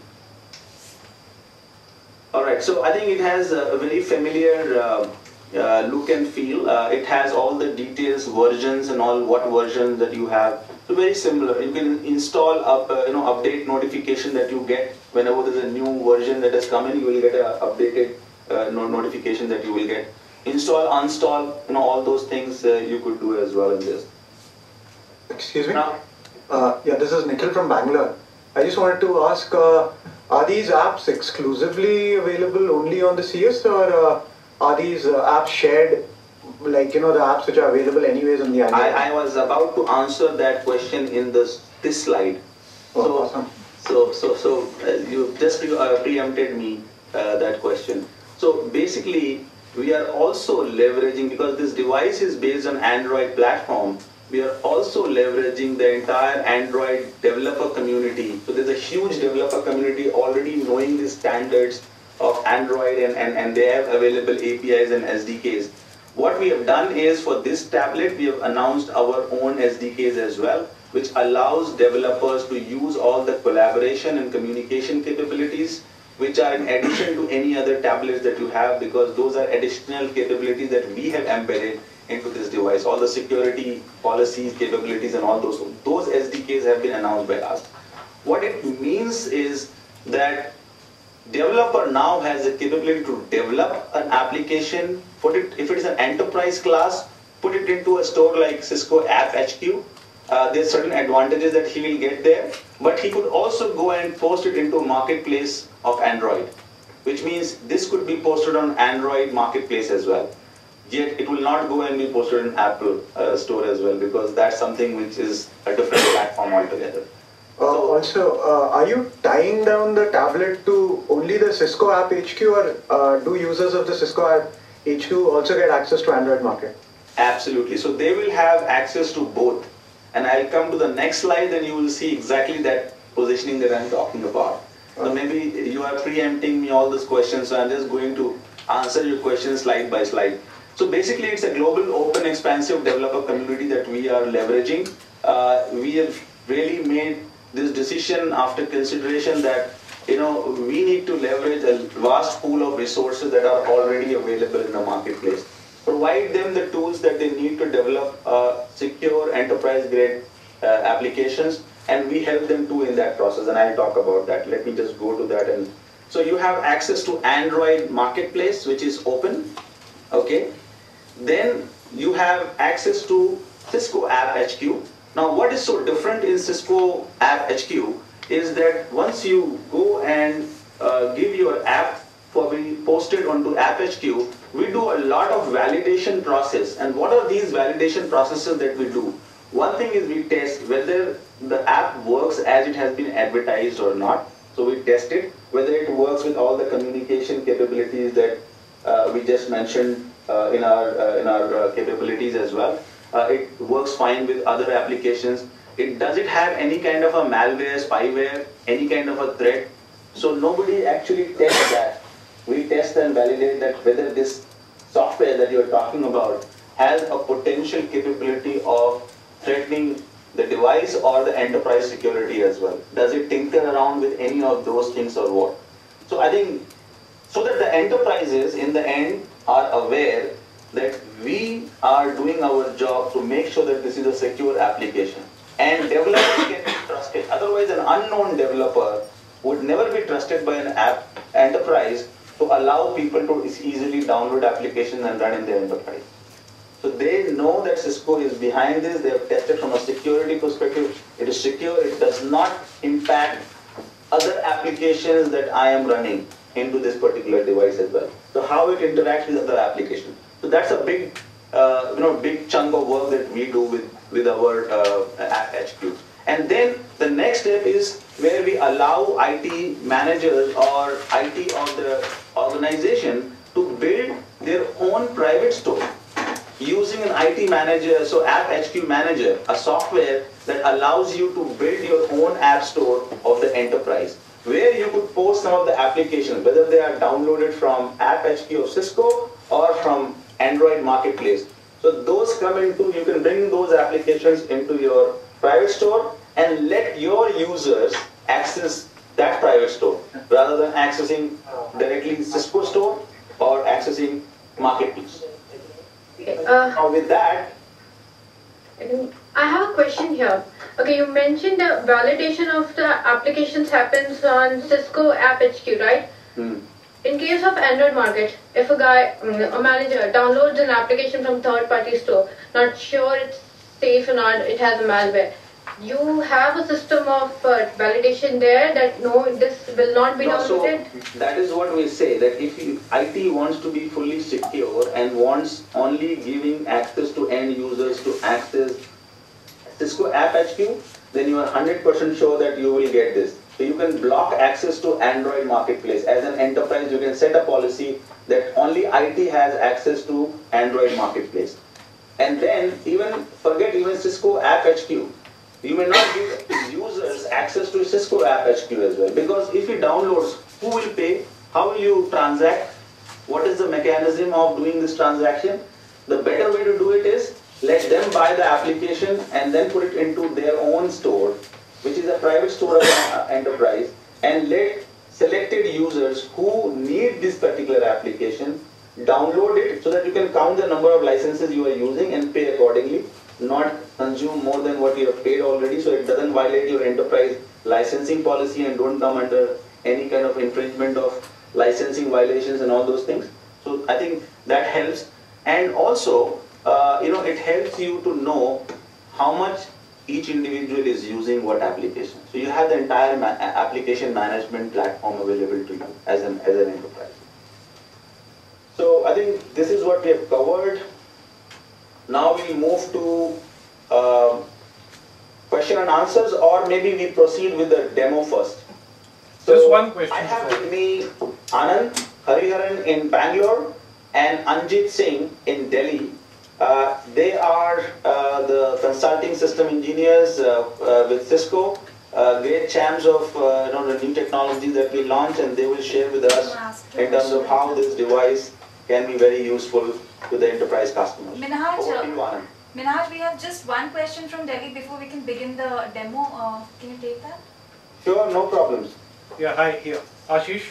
All right, so I think it has a very familiar look and feel. It has all the details, versions, and all what version that you have. So very similar. You can install update notification that you get whenever there's a new version that has come in. You will get an updated notification that you will get. Install, uninstall, all those things you could do as well in this. Excuse me? Now, Yeah, this is Nikhil from Bangalore. I just wanted to ask, are these apps exclusively available only on the CS, or are these apps shared, like, the apps which are available anyways on the Android? I was about to answer that question in this slide. Oh, awesome. So you just preempted me that question. So basically, we are also leveraging, because this device is based on Android platform, we are also leveraging the entire Android developer community. So there's a huge developer community already knowing the standards of Android, and they have available APIs and SDKs. What we have done is, for this tablet, we have announced our own SDKs as well, which allows developers to use all the collaboration and communication capabilities, which are in addition to any other tablets that you have, because those are additional capabilities that we have embedded into this device. All the security policies, capabilities, and all those SDKs have been announced by us. What it means is that developer now has the capability to develop an application, put it, if it is an enterprise class, put it into a store like Cisco App HQ. There's certain advantages that he will get there, but he could also go and post it into a marketplace of Android, which means this could be posted on Android marketplace as well. Yet it will not go and be posted in Apple store as well, because that's something which is a different platform altogether. Also, are you tying down the tablet to only the Cisco App HQ, or do users of the Cisco App HQ also get access to Android market? Absolutely. So they will have access to both. And I'll come to the next slide, and you will see exactly that positioning that I'm talking about. So maybe you are preempting me all these questions, so I'm just going to answer your questions slide by slide. So basically, it's a global, open, expansive developer community that we are leveraging. We have really made this decision after consideration that we need to leverage a vast pool of resources that are already available in the marketplace. Provide them the tools that they need to develop secure enterprise-grade applications, and we help them too in that process. And I'll talk about that. Let me just go to that. And so you have access to Android marketplace, which is open. Okay. Then you have access to Cisco App HQ. Now, what is so different in Cisco App HQ is that once you go and give your app for being posted onto App HQ, we do a lot of validation process. And what are these validation processes that we do? One thing is we test whether the app works as it has been advertised or not. So we test it, whether it works with all the communication capabilities that we just mentioned in our capabilities as well. It works fine with other applications. Does it have any kind of a malware, spyware, any kind of a threat? So nobody actually tests that. We test and validate that whether this software that you're talking about has a potential capability of threatening the device or the enterprise security as well. Does it tinker around with any of those things or what? So I think, so that the enterprises in the end are aware that we are doing our job to make sure that this is a secure application. And developers can be trusted. Otherwise, an unknown developer would never be trusted by an enterprise to allow people to easily download applications and run in their enterprise. So they know that Cisco is behind this. They have tested from a security perspective. It is secure. It does not impact other applications that I am running into this particular device as well. So how it interacts with other applications. So that's a big, big chunk of work that we do with our App HQ. And then the next step is where we allow IT managers or IT of the organization to build their own private store using an IT manager, so App HQ Manager, a software that allows you to build your own app store of the enterprise, where you could post some of the applications, whether they are downloaded from App HQ of Cisco or from Android Marketplace. So those come into, you can bring those applications into your private store and let your users access that private store rather than accessing directly Cisco store or accessing Marketplace. Now with that, I have a question here. Okay, you mentioned the validation of the applications happens on Cisco App HQ, right? In case of Android market, if a manager downloads an application from third-party store, not sure it's safe or not, it has a malware, you have a system of validation there that no, this will not be downloaded? So that is what we say, that if IT wants to be fully secure and wants only giving access to end users to access Cisco App HQ, then you are 100% sure that you will get this. So you can block access to Android Marketplace. As an enterprise, you can set a policy that only IT has access to Android Marketplace. And then forget even Cisco App HQ. You may not give users access to Cisco App HQ as well. Because if he downloads, who will pay? How will you transact? What is the mechanism of doing this transaction? The better way to do it is let them buy the application and then put it into their own store, which is a private store of an enterprise, and let selected users who need this particular application download it so that you can count the number of licenses you are using and pay accordingly, not consume more than what you have paid already, so it doesn't violate your enterprise licensing policy and don't come under any kind of infringement of licensing violations and all those things. So I think that helps. And also, it helps you to know how much each individual is using what application. So you have the entire application management platform available to you as an enterprise. So I think this is what we have covered. Now we move to question and answers, or maybe we proceed with the demo first. So just one question. I have with me Anand Hariharan in Bangalore and Anjit Singh in Delhi. They are the consulting system engineers with Cisco, great champs of the new technology that we launched, and they will share with us in terms of how this device can be very useful to the enterprise customers. Minhaj, we have just one question from Delhi before we can begin the demo. Can you take that? Sure, no problems. Yeah, hi, here. Ashish.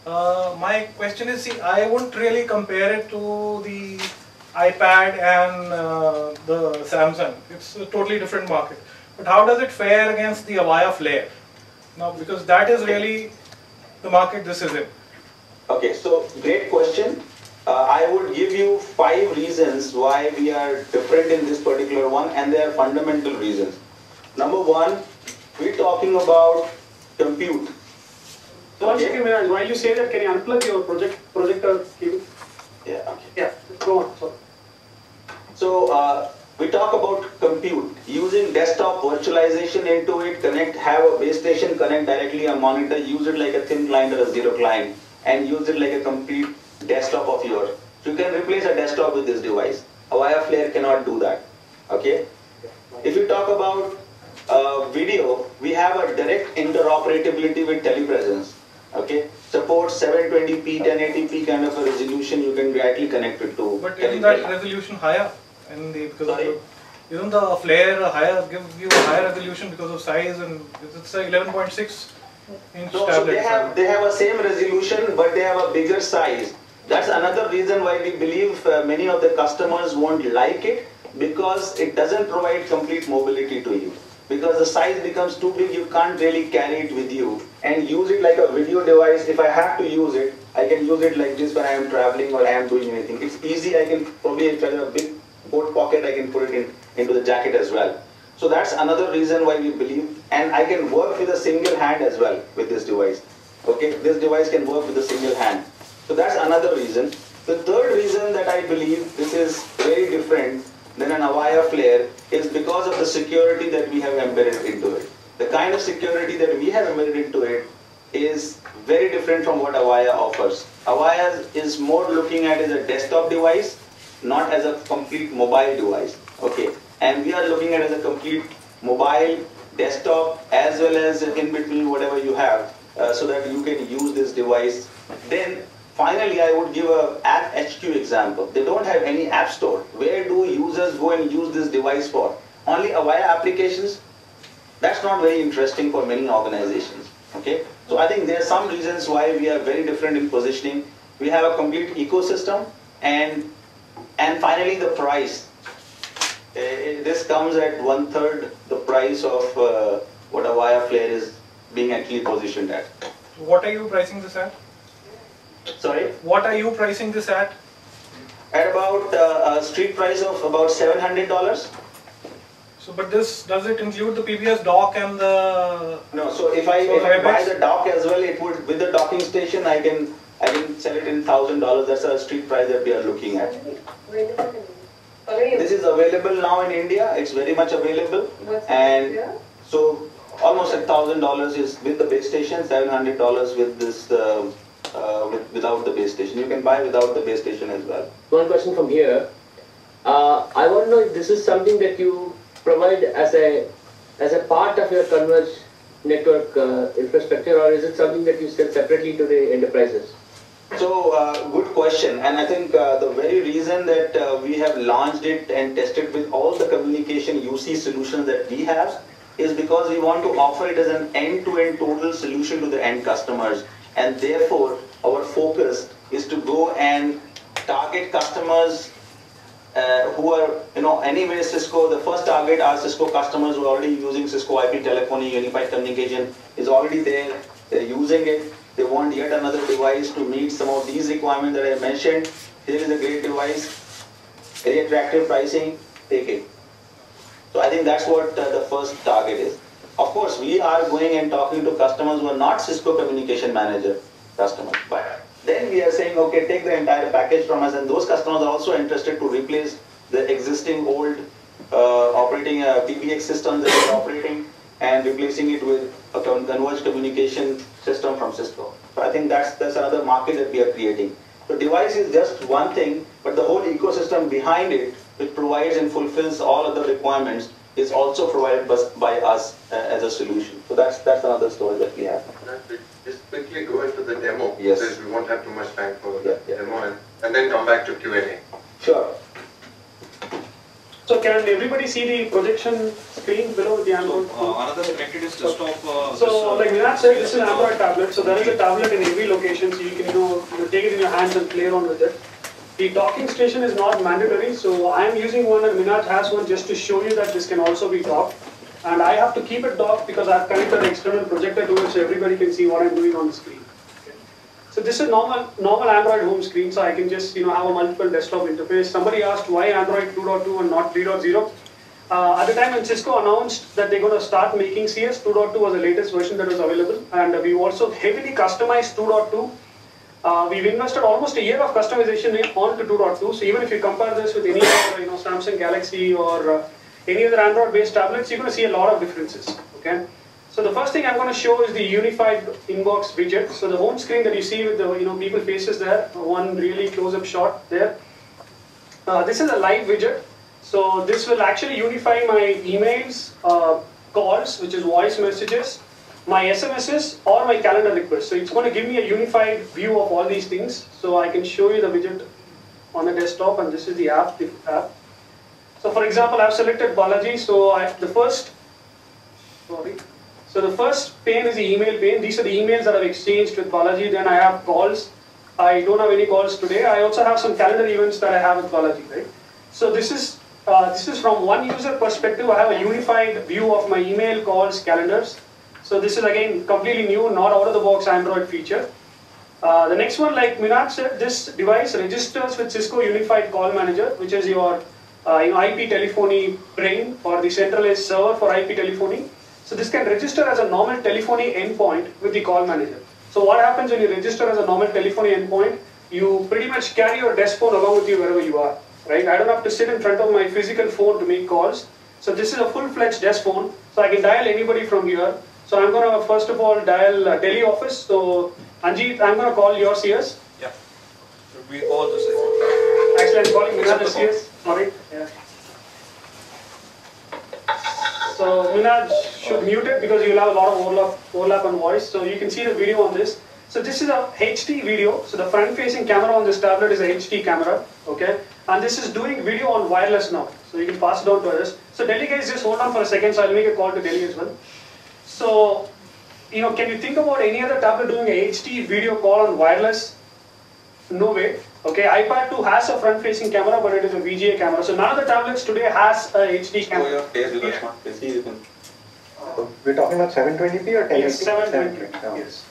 My question is, see, I wouldn't really compare it to the iPad and the Samsung. It's a totally different market. But how does it fare against the Avaya Flare? Now, because that is really the market this is in. Okay, so great question. I would give you 5 reasons why we are different in this particular one, and they are fundamental reasons. Number 1, we're talking about compute. So okay. While you say that, can you unplug your projector cable? Yeah, okay. Yeah, go on. Sorry. So we talk about compute, using desktop virtualization into it, have a base station, connect directly a monitor, use it like a thin client or a zero client, and use it like a complete desktop of yours. So you can replace a desktop with this device. Avaya Flare cannot do that. Okay. If you talk about video, we have a direct interoperability with telepresence. Okay, supports 720p, 1080p kind of a resolution. You can directly connect it to. But isn't that resolution higher? Isn't the Flare higher? Give you a higher resolution because of size, and it's a 11.6 inch no, tablet. So they have a same resolution, but they have a bigger size. That's another reason why we believe many of the customers won't like it, because it doesn't provide complete mobility to you. Because the size becomes too big, you can't really carry it with you and use it like a video device. If I have to use it, I can use it like this when I am traveling or I am doing anything. It's easy. I can probably, if I have a big coat pocket, I can put it into the jacket as well. So that's another reason why we believe, and I can work with a single hand as well with this device. Okay, this device can work with a single hand. So that's another reason. The third reason that I believe this is very different than an Avaya Flare is because of the security that we have embedded into it. The kind of security that we have embedded into it is very different from what Avaya offers. Avaya is more looking at as a desktop device, not as a complete mobile device. Okay, and we are looking at as a complete mobile, desktop, as well as in between whatever you have, so that you can use this device. Then finally, I would give a App HQ example. They don't have any app store. Where do users go and use this device for? Only Avaya applications? That's not very interesting for many organizations. Okay, so I think there are some reasons why we are very different in positioning. We have a complete ecosystem, and finally the price. This comes at 1/3 the price of what Avaya Flare is being actually positioned at. What are you pricing this at? Sorry? What are you pricing this at? At about a street price of about $700. So, but this, does it include the PBS dock and the... No, so if I buy the dock as well, it would, with the docking station, I can sell it in $1,000. That's a street price that we are looking at. This is available now in India. It's very much available. And so almost $1,000 is with the base station, $700 with this without the base station. You can buy without the base station as well. One question from here. I want to know if this is something that you provide as a part of your converged network infrastructure, or is it something that you sell separately to the enterprises? So, good question, and I think the very reason that we have launched it and tested with all the communication UC solutions that we have is because we want to offer it as an end-to-end total solution to the end customers, and therefore our focus is to go and target customers who are, anyway Cisco, the first target are Cisco customers who are already using Cisco IP telephony, unified communication is already there, they're using it. They want yet another device to meet some of these requirements that I mentioned. Here is a great device, very attractive pricing, take it. So I think that's what the first target is. Of course, we are going and talking to customers who are not Cisco Communication Manager customers. But then we are saying, okay, take the entire package from us, and those customers are also interested to replace the existing old operating PBX systems that they are operating and replacing it with a converged communication system from Cisco. So I think that's another market that we are creating. The device is just one thing, but the whole ecosystem behind it, which provides and fulfills all other requirements, is also provided by us as a solution. So that's another story that we have. Just quickly go into the demo, yes, because we won't have too much time for the demo, and then come back to Q&A. Sure. So can everybody see the projection screen below the Android? Another connected is desktop. So like Vinod said, this is an Android tablet. So there is a tablet in every location, so you can take it in your hands and play around with it. The docking station is not mandatory, so I am using one and Minaj has one just to show you that this can also be docked. And I have to keep it docked because I have connected an external projector to it so everybody can see what I am doing on the screen. So this is normal Android home screen, so I can just have a multiple desktop interface. Somebody asked why Android 2.2 and not 3.0. At the time when Cisco announced that they're going to start making CS, 2.2 was the latest version that was available, and we also heavily customized 2.2. We've invested almost a year of customization onto 2.2. So even if you compare this with any other Samsung Galaxy or any other Android-based tablets, you're going to see a lot of differences. Okay. So the first thing I'm going to show is the unified inbox widget. So the home screen that you see with the people faces there, one really close-up shot there. This is a live widget. So this will actually unify my emails, calls, which is voice messages, my SMSs, or my calendar requests. So it's going to give me a unified view of all these things. So I can show you the widget on the desktop, and this is the app. So for example, I've selected Balaji. So the first pane is the email pane. These are the emails that I've exchanged with Balaji. Then I have calls. I don't have any calls today. I also have some calendar events that I have with Balaji, right? So this is from one user perspective. I have a unified view of my email, calls, calendars. So this is again completely new, not out of the box Android feature. The next one, like Minaj said, this device registers with Cisco Unified Call Manager, which is your IP telephony brain or the centralized server for IP telephony. So this can register as a normal telephony endpoint with the call manager. So what happens when you register as a normal telephony endpoint? You pretty much carry your desk phone along with you wherever you are, right? I don't have to sit in front of my physical phone to make calls. So this is a full-fledged desk phone. So I can dial anybody from here. So I'm going to first of all dial Delhi office. So Anjeet, I'm going to call your CS. Yeah. We all the same. Actually, I'm calling Minaj the CS. Sorry. Yeah. So Minaj should mute it because you'll have a lot of overlap on voice. So you can see the video on this. So this is a HD video. So the front-facing camera on this tablet is a HD camera. Okay. And this is doing video on wireless now. So you can pass it on to others. So Delhi guys, just hold on for a second. So I'll make a call to Delhi as well. So, can you think about any other tablet doing a HD video call on wireless? No way. Okay, iPad 2 has a front-facing camera, but it is a VGA camera. So none of the tablets today has a HD camera. Show your face with a smart face. We're talking about 720p or 1080p? Yes, 720p. Yes.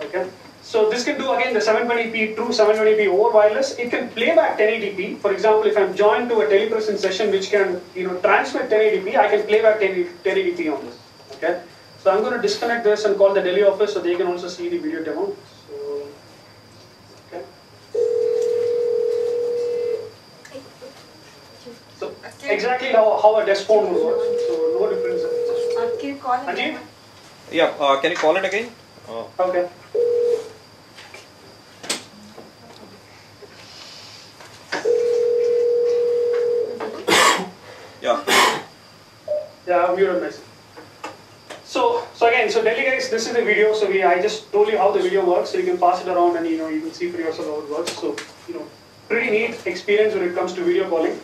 Okay. So this can do again the 720p, true 720p over wireless. It can play back 1080p. For example, if I'm joined to a telepresence session which can, transmit 1080p, I can play back 1080p on this. Okay. So I'm going to disconnect this and call the Delhi office so they can also see the video demo. So, okay. So exactly how a desk phone would work. So no difference. Can you call it? Anjeet? Yeah, can you call it again? Okay. Yeah. Yeah, I've muted myself. So again, Delhi guys, this is the video. So I just told you how the video works. So you can pass it around and you can see for yourself how it works. So pretty neat experience when it comes to video calling.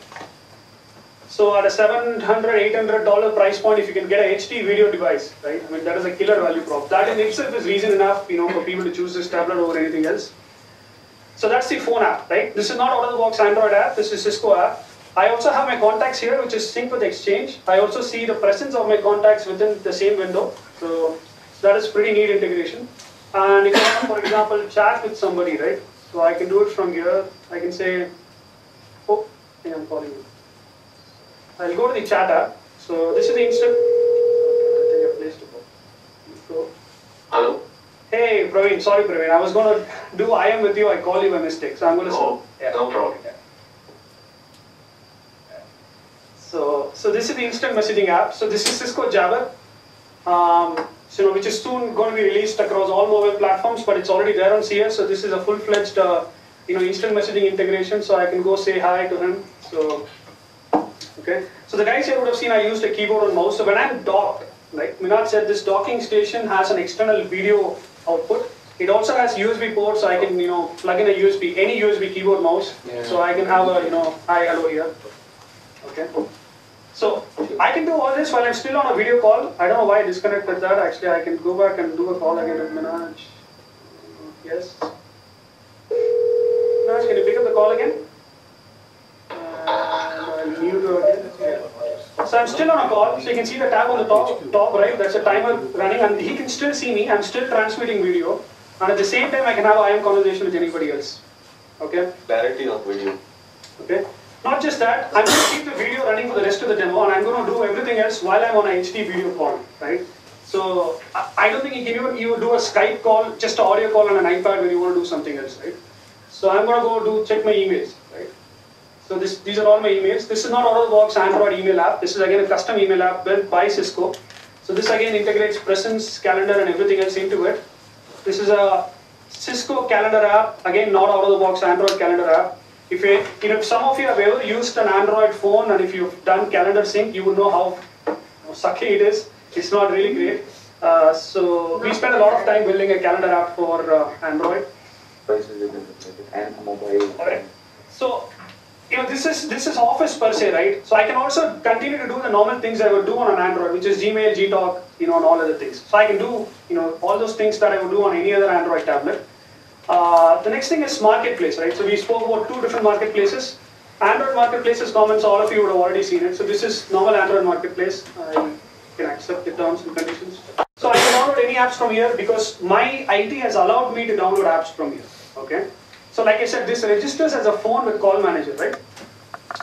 So at a $700, $800 price point, if you can get a HD video device, right? I mean that is a killer value prop. That in itself is reason enough, for people to choose this tablet over anything else. So that's the phone app, right? This is not out-of-the-box Android app. This is Cisco app. I also have my contacts here, which is synced with Exchange. I also see the presence of my contacts within the same window. So that is pretty neat integration. And if I want, for example, chat with somebody, right? So I can do it from here. I can say, oh, I think I'm calling you. I'll go to the chat app. So this is the instant. I think I placed it. Go. Hello. Hey, Praveen. Sorry, Praveen. I was going to do I am with you. I call you by mistake. So I'm going to. Oh, yeah. No problem. Yeah. So this is the instant messaging app. So this is Cisco Jabber, which is soon going to be released across all mobile platforms, but it's already there on CS. So this is a full-fledged, instant messaging integration. So I can go say hi to him. So, okay. So the guys here would have seen I used a keyboard and mouse. So when I'm docked, like Minaj said, this docking station has an external video output. It also has USB ports, so I can, plug in any USB keyboard mouse. Yeah. So I can have a, hi, hello here. Okay. So I can do all this while I'm still on a video call. I don't know why I disconnected that. Actually, I can go back and do a call again with Minaj. Yes. Minaj, can you pick up the call again? And I'll mute you again. Yeah. So I'm still on a call. So you can see the tab on the top right. That's a timer running, and he can still see me. I'm still transmitting video, and at the same time, I can have IM conversation with anybody else. Okay. Clarity of video. Okay. Not just that, I'm going to keep the video running for the rest of the demo, and I'm going to do everything else while I'm on a HD video call, right? So I don't think you can even do a Skype call, just an audio call on an iPad when you want to do something else, right? So I'm going to go check my emails, right? So these are all my emails. This is not out-of-the-box Android email app. This is again a custom email app built by Cisco. So this again integrates presence, calendar, and everything else into it. This is a Cisco calendar app, again not out-of-the-box Android calendar app. If some of you have ever used an Android phone and if you've done calendar sync, you would know how sucky it is. It's not really great. So we spend a lot of time building a calendar app for Android. And mobile. Alright. So this is Office per se, right? So I can also continue to do the normal things I would do on an Android, which is Gmail, Gtalk, and all other things. So I can do all those things that I would do on any other Android tablet. The next thing is marketplace, right? So we spoke about two different marketplaces. Android marketplace is common, so all of you would have already seen it. So this is normal Android marketplace. I can accept the terms and conditions. So I can download any apps from here because my IT has allowed me to download apps from here. Okay. So like I said, this registers as a phone with call manager, right?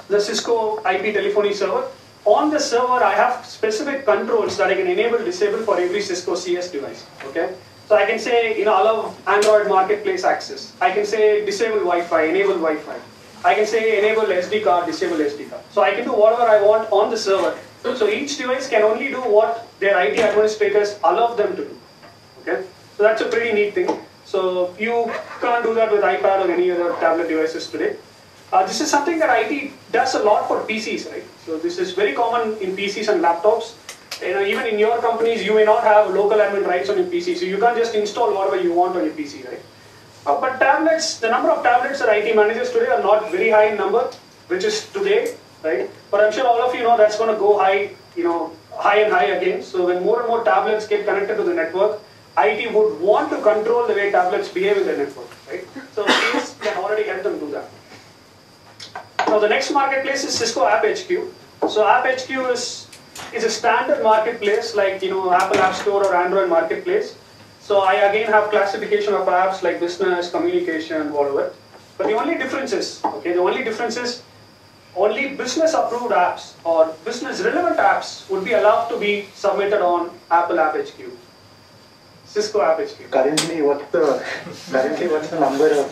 the Cisco IP telephony server. On the server, I have specific controls that I can enable, disable for every Cisco CS device. Okay, so I can say, allow Android marketplace access. I can say disable Wi-Fi, enable Wi-Fi. I can say enable SD card, disable SD card. So I can do whatever I want on the server. So each device can only do what their IT administrators allow them to do. Okay, so that's a pretty neat thing. So you can't do that with iPad or any other tablet devices today. This is something that IT does a lot for PCs, right? So this is very common in PCs and laptops. Even in your companies, you may not have local admin rights on your PC, so you can't just install whatever you want on your PC, right? But tablets, the number of tablets that IT manages today are not very high in number, which is today, right? But I'm sure all of you know that's going to go high, high and high again. So when more and more tablets get connected to the network, IT would want to control the way tablets behave in the network, right? So CS can already help them do that. Now the next marketplace is Cisco App HQ. So App HQ is a standard marketplace like Apple App Store or Android Marketplace. So I again have classification of apps like business, communication, whatever. But the only difference is, only business approved apps or business relevant apps would be allowed to be submitted on Apple App HQ. Cisco App HQ. Currently, what's the number of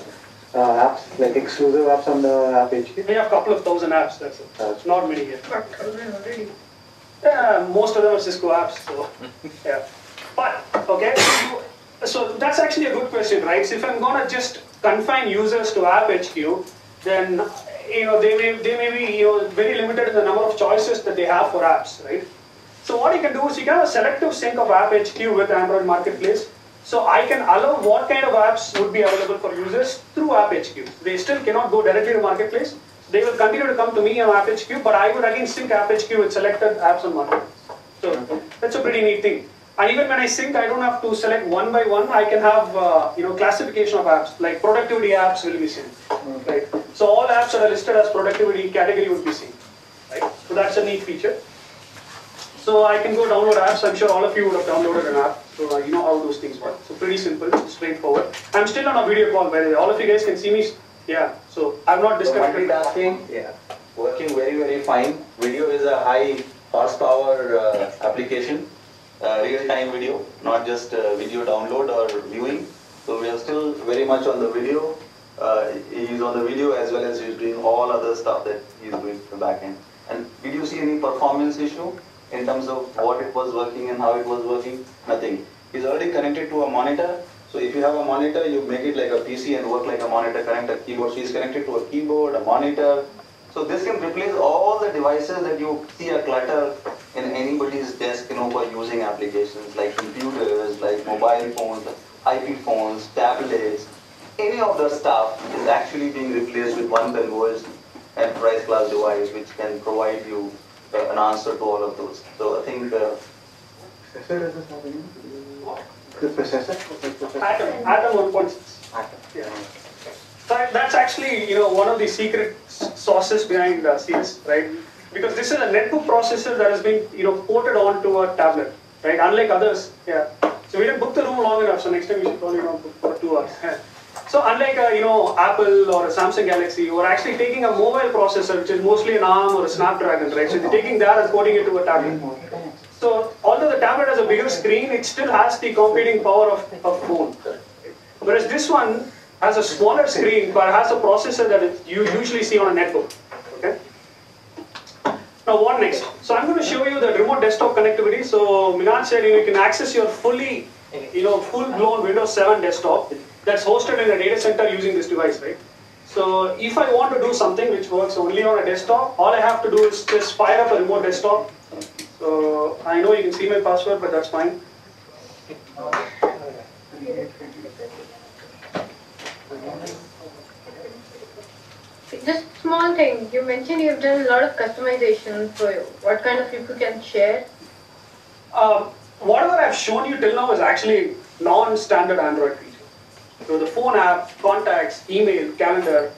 apps, like exclusive apps on the App HQ? We have a couple of thousand apps, that's it. Not many yet. Already. Yeah, most of them are Cisco apps, so yeah. But, okay, so that's actually a good question, right? So if I'm going to just confine users to App HQ, then, they may be, very limited in the number of choices that they have for apps, right? So what you can do is you can have a selective sync of App HQ with Android Marketplace. So I can allow what kind of apps would be available for users through App HQ. They still cannot go directly to Marketplace. They will continue to come to me on App HQ, but I would again sync App HQ with selected apps on Marketplace. So that's a pretty neat thing. And even when I sync, I don't have to select one by one. I can have classification of apps, like productivity apps will be synced, right? So all apps that are listed as productivity category would be synced, right? So that's a neat feature. So I can go download apps. I'm sure all of you would have downloaded an app, so you know how those things work. So pretty simple, straightforward. I'm still on a video call, by the way. All of you guys can see me. Yeah. So I'm not disconnected. Multitasking, yeah, working very, very fine. Video is a high horsepower application. Real-time video, not just video download or viewing. So we are still very much on the video. He's on the video as well as he's doing all other stuff that he's doing from the back end. And did you see any performance issue in terms of what it was working and how it was working? Nothing. He's already connected to a monitor. So if you have a monitor, you make it like a PC and work like a monitor, connect a keyboard. So he's connected to a keyboard, a monitor. So this can replace all the devices that you see a clutter in anybody's desk, for using applications like computers, like mobile phones, IP phones, tablets. Any of the stuff is actually being replaced with one converged enterprise class device which can provide you an answer to all of those. So I think The processor? Atom 1.6. Yeah. That's actually one of the secret sauces behind CS, right? Because this is a netbook processor that has been ported onto a tablet, right? Unlike others, yeah. So we didn't book the room long enough. So next time we should probably book for 2 hours. Yeah. So unlike Apple or a Samsung Galaxy, we're actually taking a mobile processor, which is mostly an ARM or a Snapdragon, right? So they're taking that and porting it to a tablet. So although the tablet has a bigger screen, it still has the computing power of phone. Whereas this one has a smaller screen, but has a processor that you usually see on a netbook. Okay. Now what next? So I'm going to show you the remote desktop connectivity. So Minaj said you can access your fully, full-blown Windows 7 desktop that's hosted in a data center using this device, right? So if I want to do something which works only on a desktop, all I have to do is just fire up a remote desktop. So I know you can see my password, but that's fine. Just small thing. You mentioned you've done a lot of customization for you. What kind of people can share? Whatever I've shown you till now is actually non-standard Android features. So the phone app, contacts, email, calendar,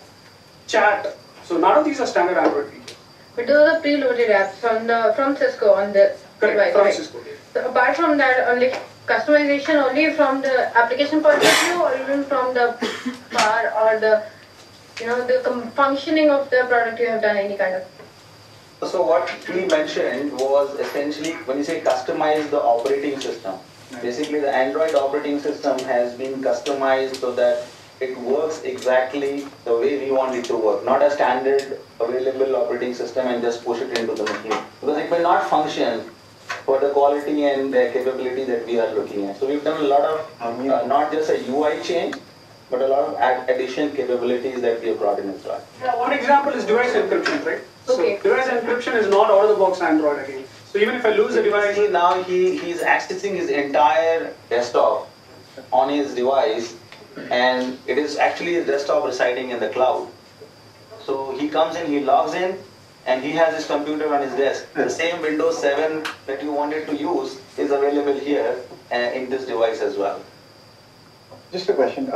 chat. So none of these are standard Android features. But those are preloaded apps from Cisco on the device, from right? Cisco. So apart from that, only customization only from the application point of view, or even from the bar or the the functioning of the product you have done any kind of. So what we mentioned was essentially when you say customize the operating system. Basically the Android operating system has been customized so that it works exactly the way we want it to work. Not a standard available operating system and just push it into the machine. Because it may not function for the quality and the capability that we are looking at. So we've done a lot of, not just a UI change, but a lot of additional capabilities that we have brought in as well. Yeah, one example is device encryption, right? Okay. So device encryption is not out of the box Android again. So even if I lose the device... See, now he's accessing his entire desktop on his device, and it is actually a desktop residing in the cloud. So he comes in, he logs in, and he has his computer on his desk. The same Windows 7 that you wanted to use is available here in this device as well. Just a question.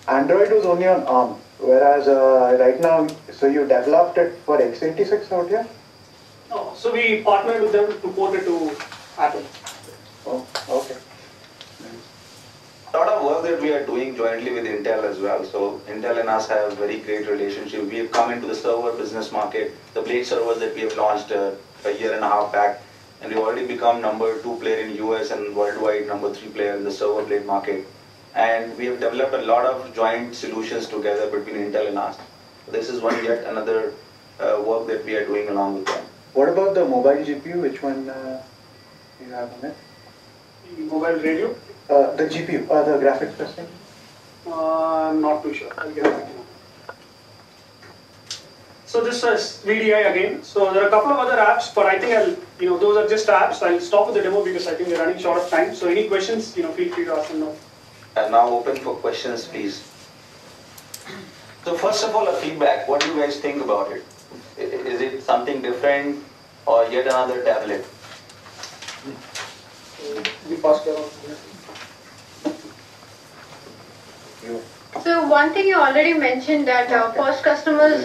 Android was only on ARM, whereas right now, so you developed it for x86 out here? No, so we partnered with them to port it to Apple. Oh, okay. A lot of work that we are doing jointly with Intel as well. So Intel and us have very great relationship. We have come into the server business market. The Blade servers that we have launched a year and a half back, and we've already become #2 player in US and worldwide #3 player in the server blade market. And we have developed a lot of joint solutions together between Intel and us. This is one yet another work that we are doing along with them. What about the mobile GPU? Which one you have on it? The mobile radio? The GPU, the graphics processing? I'm not too sure. I'll get back to you. So this is VDI again. So there are a couple of other apps, but I think those are just apps. I'll stop with the demo because I think we're running short of time. So any questions, feel free to ask them now. Now open for questions, please. So first of all, a feedback. What do you guys think about it? Is it something different or yet another tablet? So one thing you already mentioned that first customers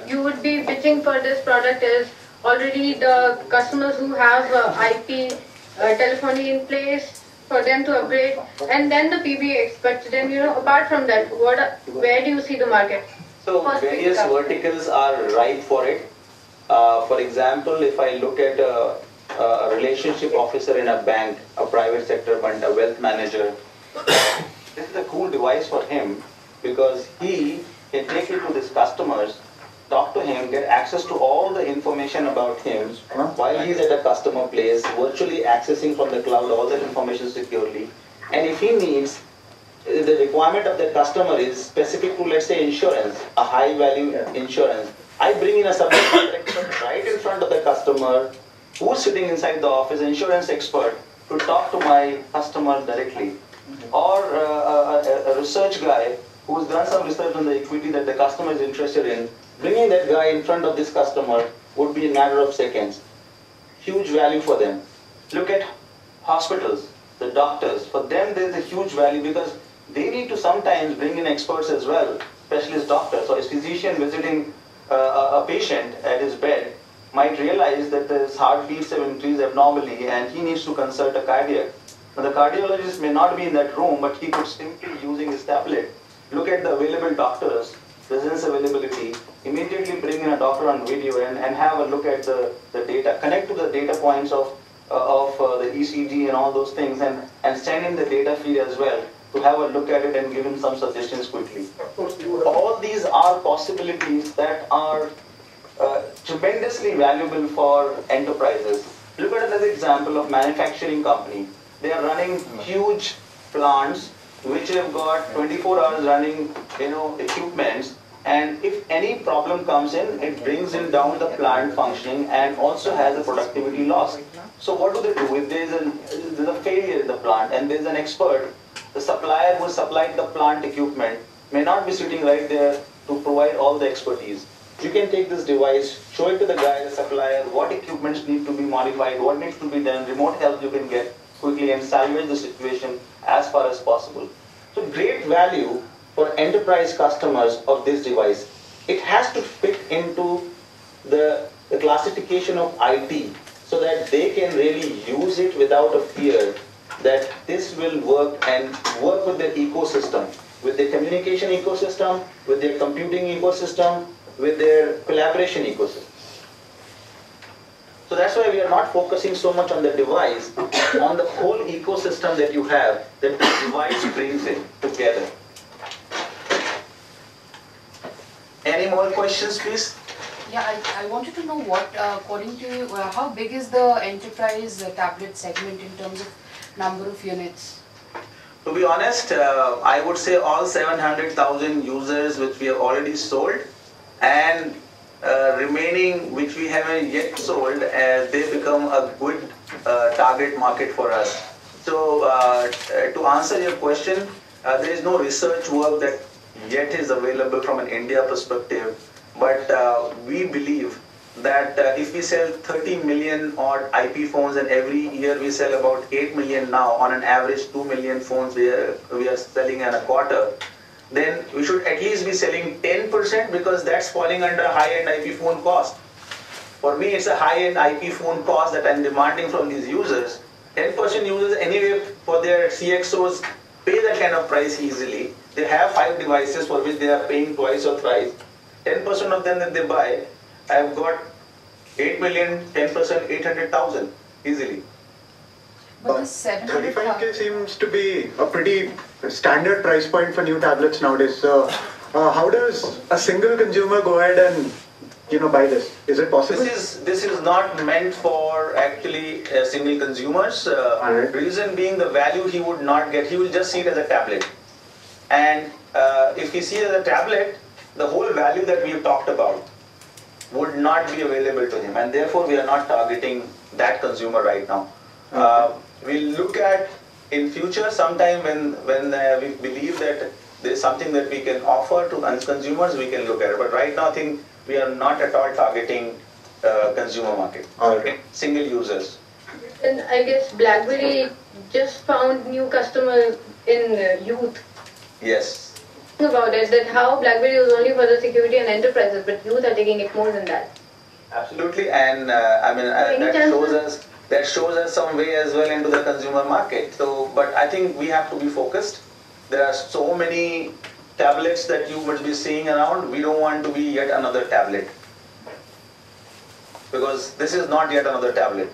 you would be pitching for this product is already the customers who have IP telephony in place for them to upgrade, and then the PBX. But then apart from that, where do you see the market? So various verticals are ripe for it. For example, if I look at a relationship officer in a bank, a private sector fund, a wealth manager, this is a cool device for him because he can take it to his customers, talk to him, get access to all the information about him while he's at a customer place, virtually accessing from the cloud all the information securely. And if he needs, the requirement of the customer is specific to, let's say, insurance, a high value insurance. I bring in a subject matter expert right in front of the customer who's sitting inside the office, insurance expert, to talk to my customer directly. Or a research guy who's done some research on the equity that the customer is interested in, bringing that guy in front of this customer would be a matter of seconds. Huge value for them. Look at hospitals, the doctors. For them, there's a huge value because they need to sometimes bring in experts as well, specialist doctors. So a physician visiting a patient at his bed might realize that his heartbeats have increased abnormally and he needs to consult a cardiac. Now the cardiologist may not be in that room, but he could simply, using his tablet, look at the available doctors, presence availability, immediately bring in a doctor on video and have a look at the data, connect to the data points of the ECG and all those things, and send in the data feed as well to have a look at it and give him some suggestions quickly. All these are possibilities that are tremendously valuable for enterprises. Look at another example of manufacturing company. They are running huge plants which have got 24 hours running, equipments, and if any problem comes in, it brings in down the plant functioning and also has a productivity loss. So what do they do? If there's a failure in the plant and there's an expert, the supplier who supplied the plant equipment may not be sitting right there to provide all the expertise. You can take this device, show it to the guy, the supplier, what equipments need to be modified, what needs to be done, remote help you can get quickly and salvage the situation as far as possible. So great value for enterprise customers of this device. It has to fit into the classification of IT so that they can really use it without a fear that this will work and work with the ecosystem. with their communication ecosystem, with their computing ecosystem, with their collaboration ecosystem. So that's why we are not focusing so much on the device, on the whole ecosystem that you have, that the device brings in together. Any more questions, please? Yeah, I wanted to know what, according to you, how big is the enterprise tablet segment in terms of number of units? To be honest, I would say all 700,000 users which we have already sold, and remaining which we haven't yet sold, they become a good target market for us. So to answer your question, there is no research work that yet is available from an India perspective, but we believe that if we sell 30 million odd IP phones and every year we sell about 8 million now, on an average 2 million phones we are selling in a quarter, then we should at least be selling 10%, because that's falling under high-end IP phone cost. For me, it's a high-end IP phone cost that I'm demanding from these users. 10% users anyway for their CXOs pay that kind of price easily. They have 5 devices for which they are paying twice or thrice. 10% of them that they buy, I've got 8 million, 10%, 800,000 easily. But the 700,000 35K seems to be a pretty standard price point for new tablets nowadays. So, how does a single consumer go ahead and buy this? Is it possible? This is not meant for actually single consumers. Alright. Reason being, the value he would not get. He will just see it as a tablet, and if he sees it as a tablet, the whole value that we have talked about would not be available to him, and therefore we are not targeting that consumer right now. We'll look at in future sometime when we believe that there is something that we can offer to consumers, we can look at it. But right now I think we are not at all targeting consumer market, single users. And I guess BlackBerry just found new customer in youth. Yes. About it, that how BlackBerry was only for the security and enterprises, but youth are taking it more than that. Absolutely, and that shows us some way as well into the consumer market. So, but I think we have to be focused. There are so many tablets that you would be seeing around. We don't want to be yet another tablet, because this is not yet another tablet.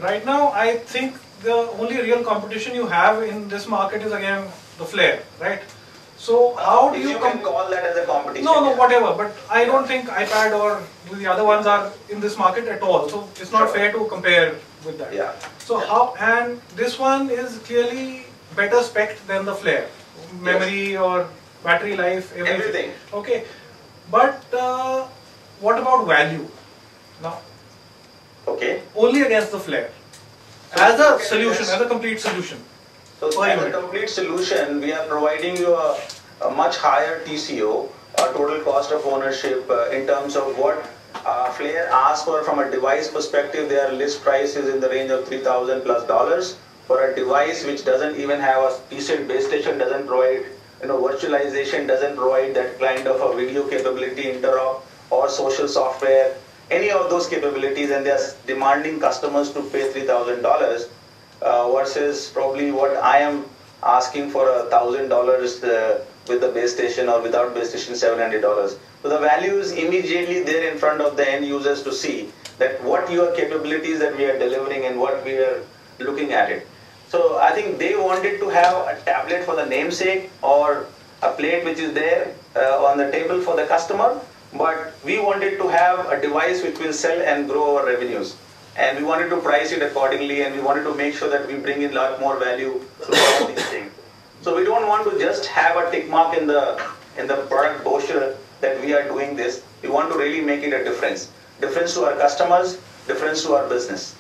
Right now, I think the only real competition you have in this market is again the Flare, right? So how do you can call that as a competition? No, whatever. But I don't think iPad or the other ones are in this market at all. So it's not fair to compare with that. Yeah. So how? And this one is clearly better spec than the Flare, memory or battery life, everything. Okay. But what about value? Now. Okay. Only against the Flare. As a solution, as a complete solution. So as a complete solution, we are providing you a much higher TCO, total cost of ownership, in terms of what Flare asks for from a device perspective. Their list price is in the range of $3,000+ for a device which doesn't even have a decent base station, doesn't provide virtualization, doesn't provide that kind of a video capability, interop or social software, any of those capabilities, and they are demanding customers to pay $3,000. Versus probably what I am asking for $1,000 with the base station, or without base station $700. So the value is immediately there in front of the end users to see that what your capabilities that we are delivering and what we are looking at it. So I think they wanted to have a tablet for the namesake or a plate which is there on the table for the customer, but we wanted to have a device which will sell and grow our revenues. And we wanted to price it accordingly, and we wanted to make sure that we bring in a lot more value through all these things. So we don't want to just have a tick mark in the product brochure that we are doing this. We want to really make it a difference to our customers, difference to our business.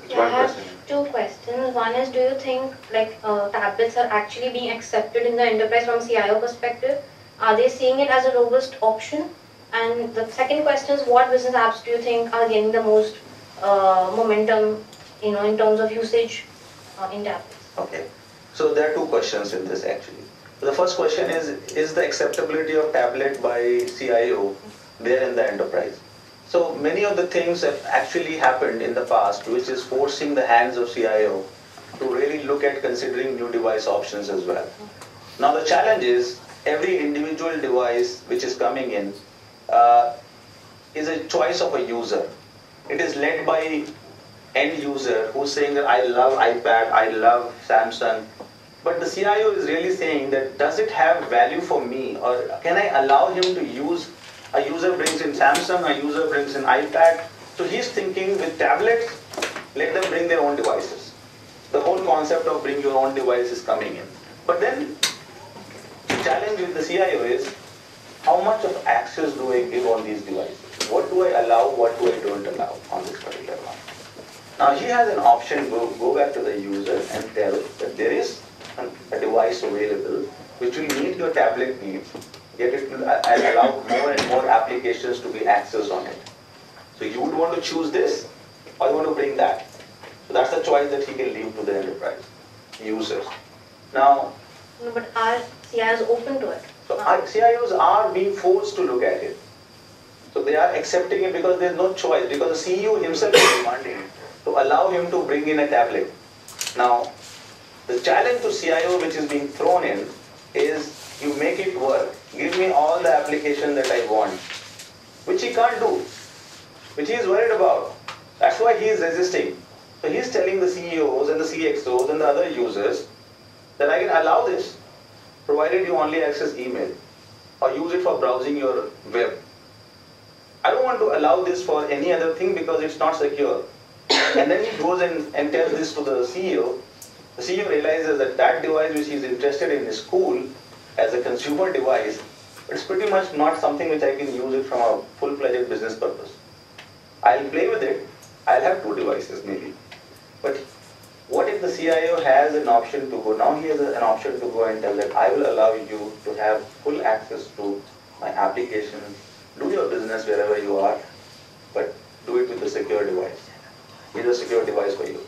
Yeah, I have 2 questions. One is, do you think tablets are actually being accepted in the enterprise from CIO perspective? Are they seeing it as a robust option? And the second question is, what business apps do you think are gaining the most momentum, in terms of usage in tablets? Okay, so there are 2 questions in this actually. The first question is the acceptability of tablet by CIO there in the enterprise? So many of the things have actually happened in the past, which is forcing the hands of CIO to really look at considering new device options as well. Now the challenge is every individual device which is coming in is a choice of a user. It is led by end user who's saying that I love iPad, I love Samsung. But the CIO is really saying that does it have value for me, or can I allow him to use, a user brings in Samsung, a user brings in iPad. So he's thinking with tablets, let them bring their own devices. The whole concept of bring your own device is coming in. But then the challenge with the CIO is how much of access do I give on these devices? What do I allow, what do I don't allow on this particular one? Now he has an option, go back to the user and tell that there is a device available which will meet your tablet needs, yet it will allow more and more applications to be accessed on it. So you would want to choose this, or you want to bring that. So that's the choice that he can leave to the enterprise users. Now, No, but are CIOs open to it? so CIOs are being forced to look at it. So they are accepting it because there is no choice, because the CEO himself is demanding to allow him to bring in a tablet. Now, the challenge to CIO which is being thrown in is you make it work. Give me all the application that I want, which he can't do, which he is worried about. That's why he is resisting. So he is telling the CEOs and the CXOs and the other users that I can allow this, provided you only access email or use it for browsing your web. I don't want to allow this for any other thing because it's not secure. And then he goes and tells this to the CEO. The CEO realizes that that device which he's interested in is cool as a consumer device, but it's pretty much not something which I can use it from a full-fledged business purpose. I'll play with it. I'll have 2 devices maybe. But what if the CIO has an option to go? Now he has an option to go and tell that I will allow you to have full access to my application, do your business wherever you are, but do it with a secure device. Here's a secure device for you.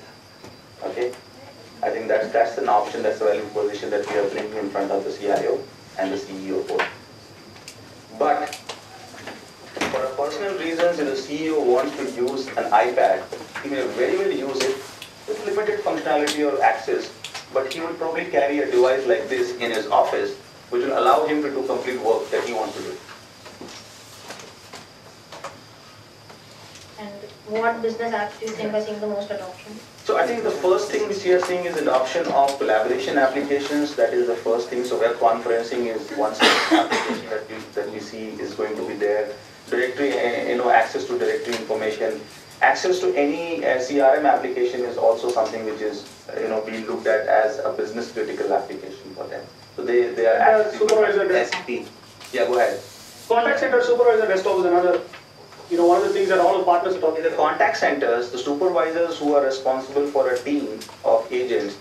Okay? I think that's an option, that's a value proposition that we are bringing in front of the CIO and the CEO both. But for a personal reasons, if the CEO wants to use an iPad, he may very well use it with limited functionality or access, but he will probably carry a device like this in his office, which will allow him to do complete work that he wants to do. And what business apps do you think are seeing the most adoption? So I think the first thing which we are seeing is adoption of collaboration applications. That is the first thing. So web conferencing is one such application that we see is going to be there. Directory, access to directory information, access to any CRM application is also something which is being looked at as a business critical application for them. So they are actually supervisor SP. Yeah, go ahead. Contact center supervisor desktop is another. One of the things that all the partners are talking about. The contact centers, the supervisors who are responsible for a team of agents,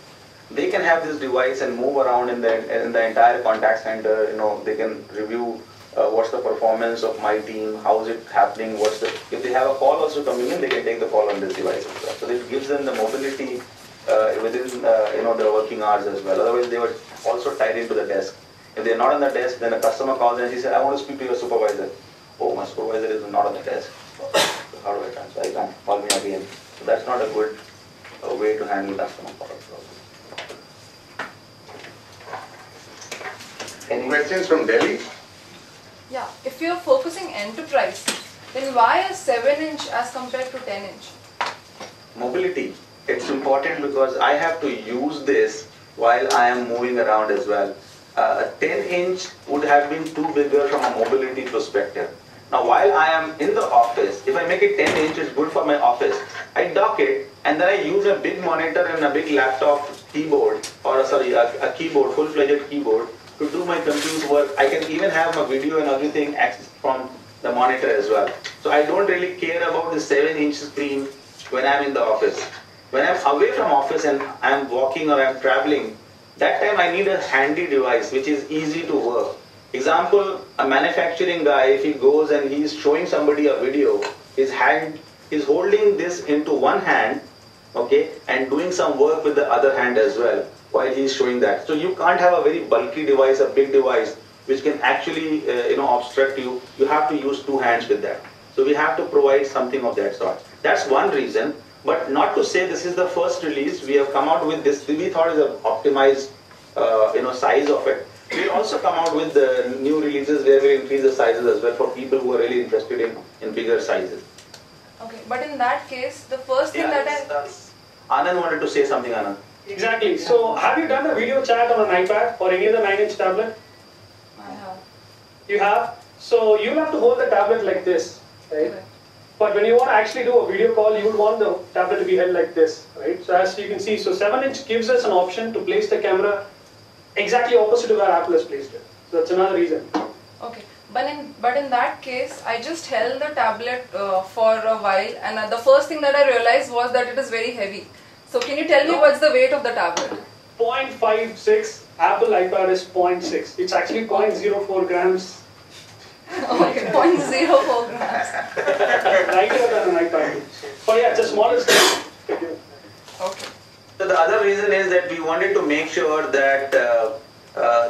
they can have this device and move around in the entire contact center. They can review what's the performance of my team, how is it happening, if they have a call also coming in, they can take the call on this device as well. So it gives them the mobility within their working hours as well. Otherwise, they were also tied into the desk. If they're not on the desk, then a customer calls and he says, I want to speak to your supervisor. Oh, my supervisor is not on the desk. So how do I transfer? I can't. Call me again. So that's not a good way to handle customer calls. Any questions from Delhi? Yeah, if you're focusing enterprise, then why a 7-inch as compared to 10-inch? Mobility. It's important because I have to use this while I am moving around as well. A 10-inch would have been too bigger from a mobility perspective. Now while I am in the office, if I make it 10 inch, it's good for my office. I dock it and then I use a big monitor and a big laptop keyboard, or a keyboard, full-fledged keyboard to do my compute work. I can even have my video and everything accessed from the monitor as well. So I don't really care about the 7-inch screen when I'm in the office. When I'm away from office and I'm walking or I'm traveling, that time I need a handy device which is easy to work. Example, a manufacturing guy, if he goes and he's showing somebody a video, his hand is holding this into one hand, okay, and doing some work with the other hand as well while he's showing that. So you can't have a very bulky device, a big device, which can actually obstruct you. You have to use 2 hands with that. So we have to provide something of that sort. That's one reason, but not to say this is the first release. We have come out with this. We thought is an optimized size of it. We'll also come out with the new releases where we increase the sizes as well for people who are really interested in bigger sizes. Okay, but in that case, the first thing Anand wanted to say something, Anand. Exactly. So have you done a video chat on an iPad or any other 9-inch tablet? I have. You have? So you'll have to hold the tablet like this, right? Okay. But when you want to actually do a video call, you would want the tablet to be held like this, right? So as you can see, so 7-inch gives us an option to place the camera exactly opposite to where Apple has placed it. So that's another reason. Okay, but in that case, I just held the tablet for a while, and the first thing that I realized was that it is very heavy. So can you tell me what's the weight of the tablet? 0.56. Apple iPad is 0.6. It's actually 0.04 grams. Okay, 0.04 grams. Lighter than an iPad. But yeah, it's a smaller scale. Okay. So the other reason is that we wanted to make sure that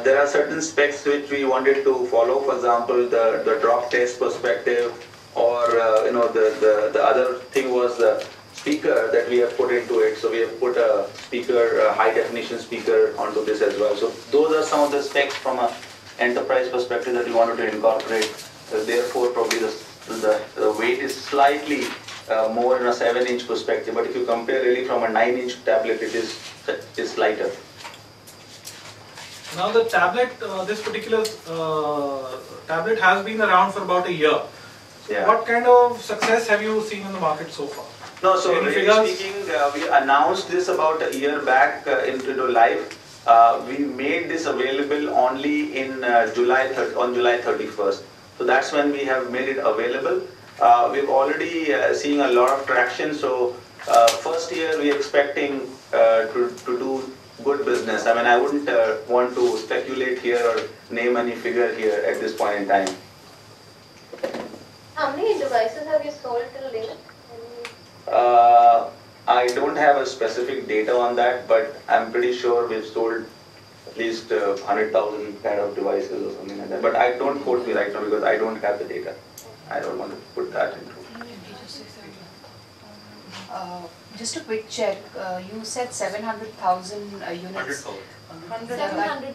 there are certain specs which we wanted to follow. For example, the drop test perspective, or the other thing was the speaker that we have put into it. So we have put a speaker, a high definition speaker onto this as well. So those are some of the specs from an enterprise perspective that we wanted to incorporate. Therefore, probably the weight is slightly more in a 7-inch perspective, but if you compare really from a 9-inch tablet, it is lighter. Now the tablet, this particular tablet has been around for about a year. Yeah. What kind of success have you seen in the market so far? No, so Any really figures? speaking, we announced this about a year back into live. We made this available only in on July 31st. So that's when we have made it available. We've already seeing a lot of traction. So first year we are expecting to do good business. I mean, I wouldn't want to speculate here or name any figure here at this point in time. How many devices have you sold till date? I don't have a specific data on that, but I'm pretty sure we've sold at least 100,000 kind of devices or something like that. But I don't quote me right now because I don't have the data. I don't want to put that into. Just a quick check. You said 700,000 units.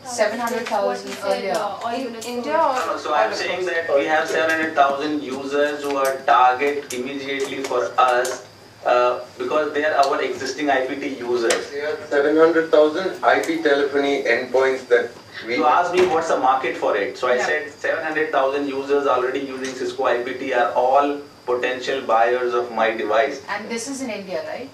700,000 earlier. In India or? So I'm saying that we have 700,000 users who are target immediately for us because they are our existing IPT users. There are 700,000 IP telephony endpoints that we... You asked me what's the market for it. So I said 700,000 users already using Cisco IPT are all potential buyers of my device. And this is in India, right?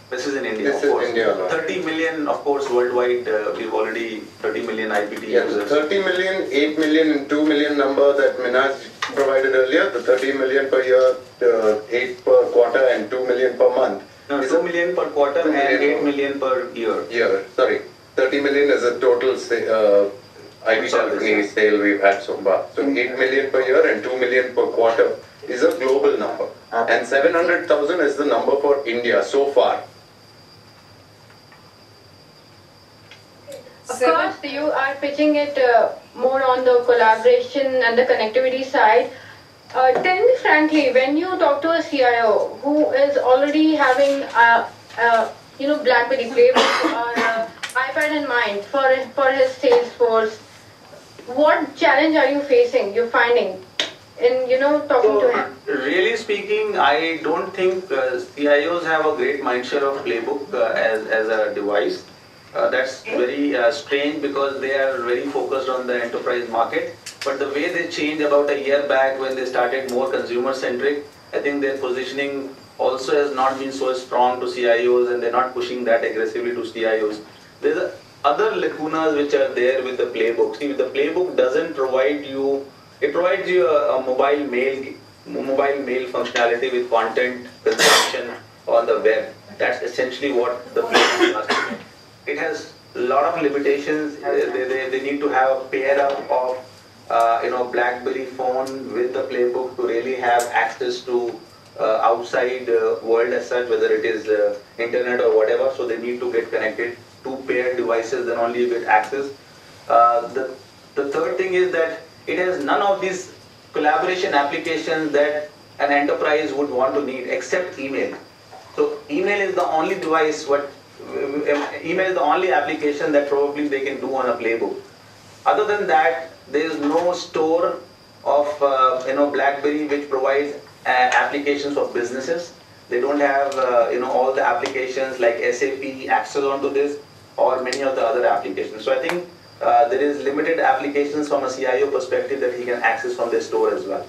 This is in India, This of is course. India alone. 30 million, of course, worldwide. We've already 30 million IPT users. 30 million, 8 million and 2 million number that Minaj provided earlier, the 30 million per year, 8 per quarter and 2 million per month. No, 2 million per quarter and 8 million per year. Sorry, 30 million is the total IP telephony sale we've had so far. So 8 million per year and 2 million per quarter is a global number. And 700,000 is the number for India so far. Of course, you are pitching it more on the collaboration and the connectivity side. Tell me frankly, when you talk to a CIO who is already having BlackBerry Playbook or iPad in mind for his sales force, what challenge are you facing? You're finding in talking to him? Really speaking, I don't think CIOs have a great mindshare of Playbook as a device. That's very strange because they are very focused on the enterprise market. But the way they changed about a year back when they started more consumer centric, I think their positioning also has not been so strong to CIOs and they're not pushing that aggressively to CIOs. There's other lacunas which are there with the Playbook. See, the Playbook doesn't provide you, it provides you a mobile mail functionality with content consumption on the web. That's essentially what the Playbook does. It has a lot of limitations. They need to have a pair up of BlackBerry phone with the Playbook to really have access to outside world as such, whether it is internet or whatever. So they need to get connected to paired devices, then only you get access. The third thing is that it has none of these collaboration applications that an enterprise would want to need except email. So email is the only device email is the only application that probably they can do on a Playbook. Other than that, there is no store of BlackBerry which provides applications for businesses. They don't have all the applications like SAP access onto this or many of the other applications. So I think there is limited applications from a CIO perspective that he can access from their store as well,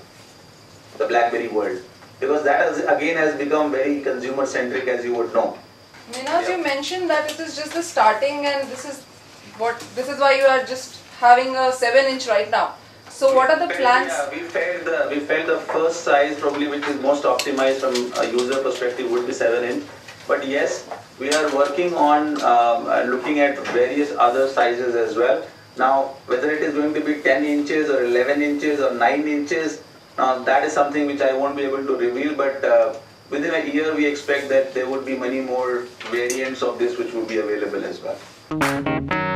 the BlackBerry world, because that has become very consumer centric, as you would know. Minaj, you mentioned that it is just the starting, and this is why you are just having a 7-inch right now. So what are the plans? Yeah, we felt the first size probably which is most optimized from a user perspective would be 7-inch. But yes, we are working on looking at various other sizes as well. Now, whether it is going to be 10 inches or 11 inches or 9 inches, that is something which I won't be able to reveal, but within a year we expect that there would be many more variants of this which will be available as well.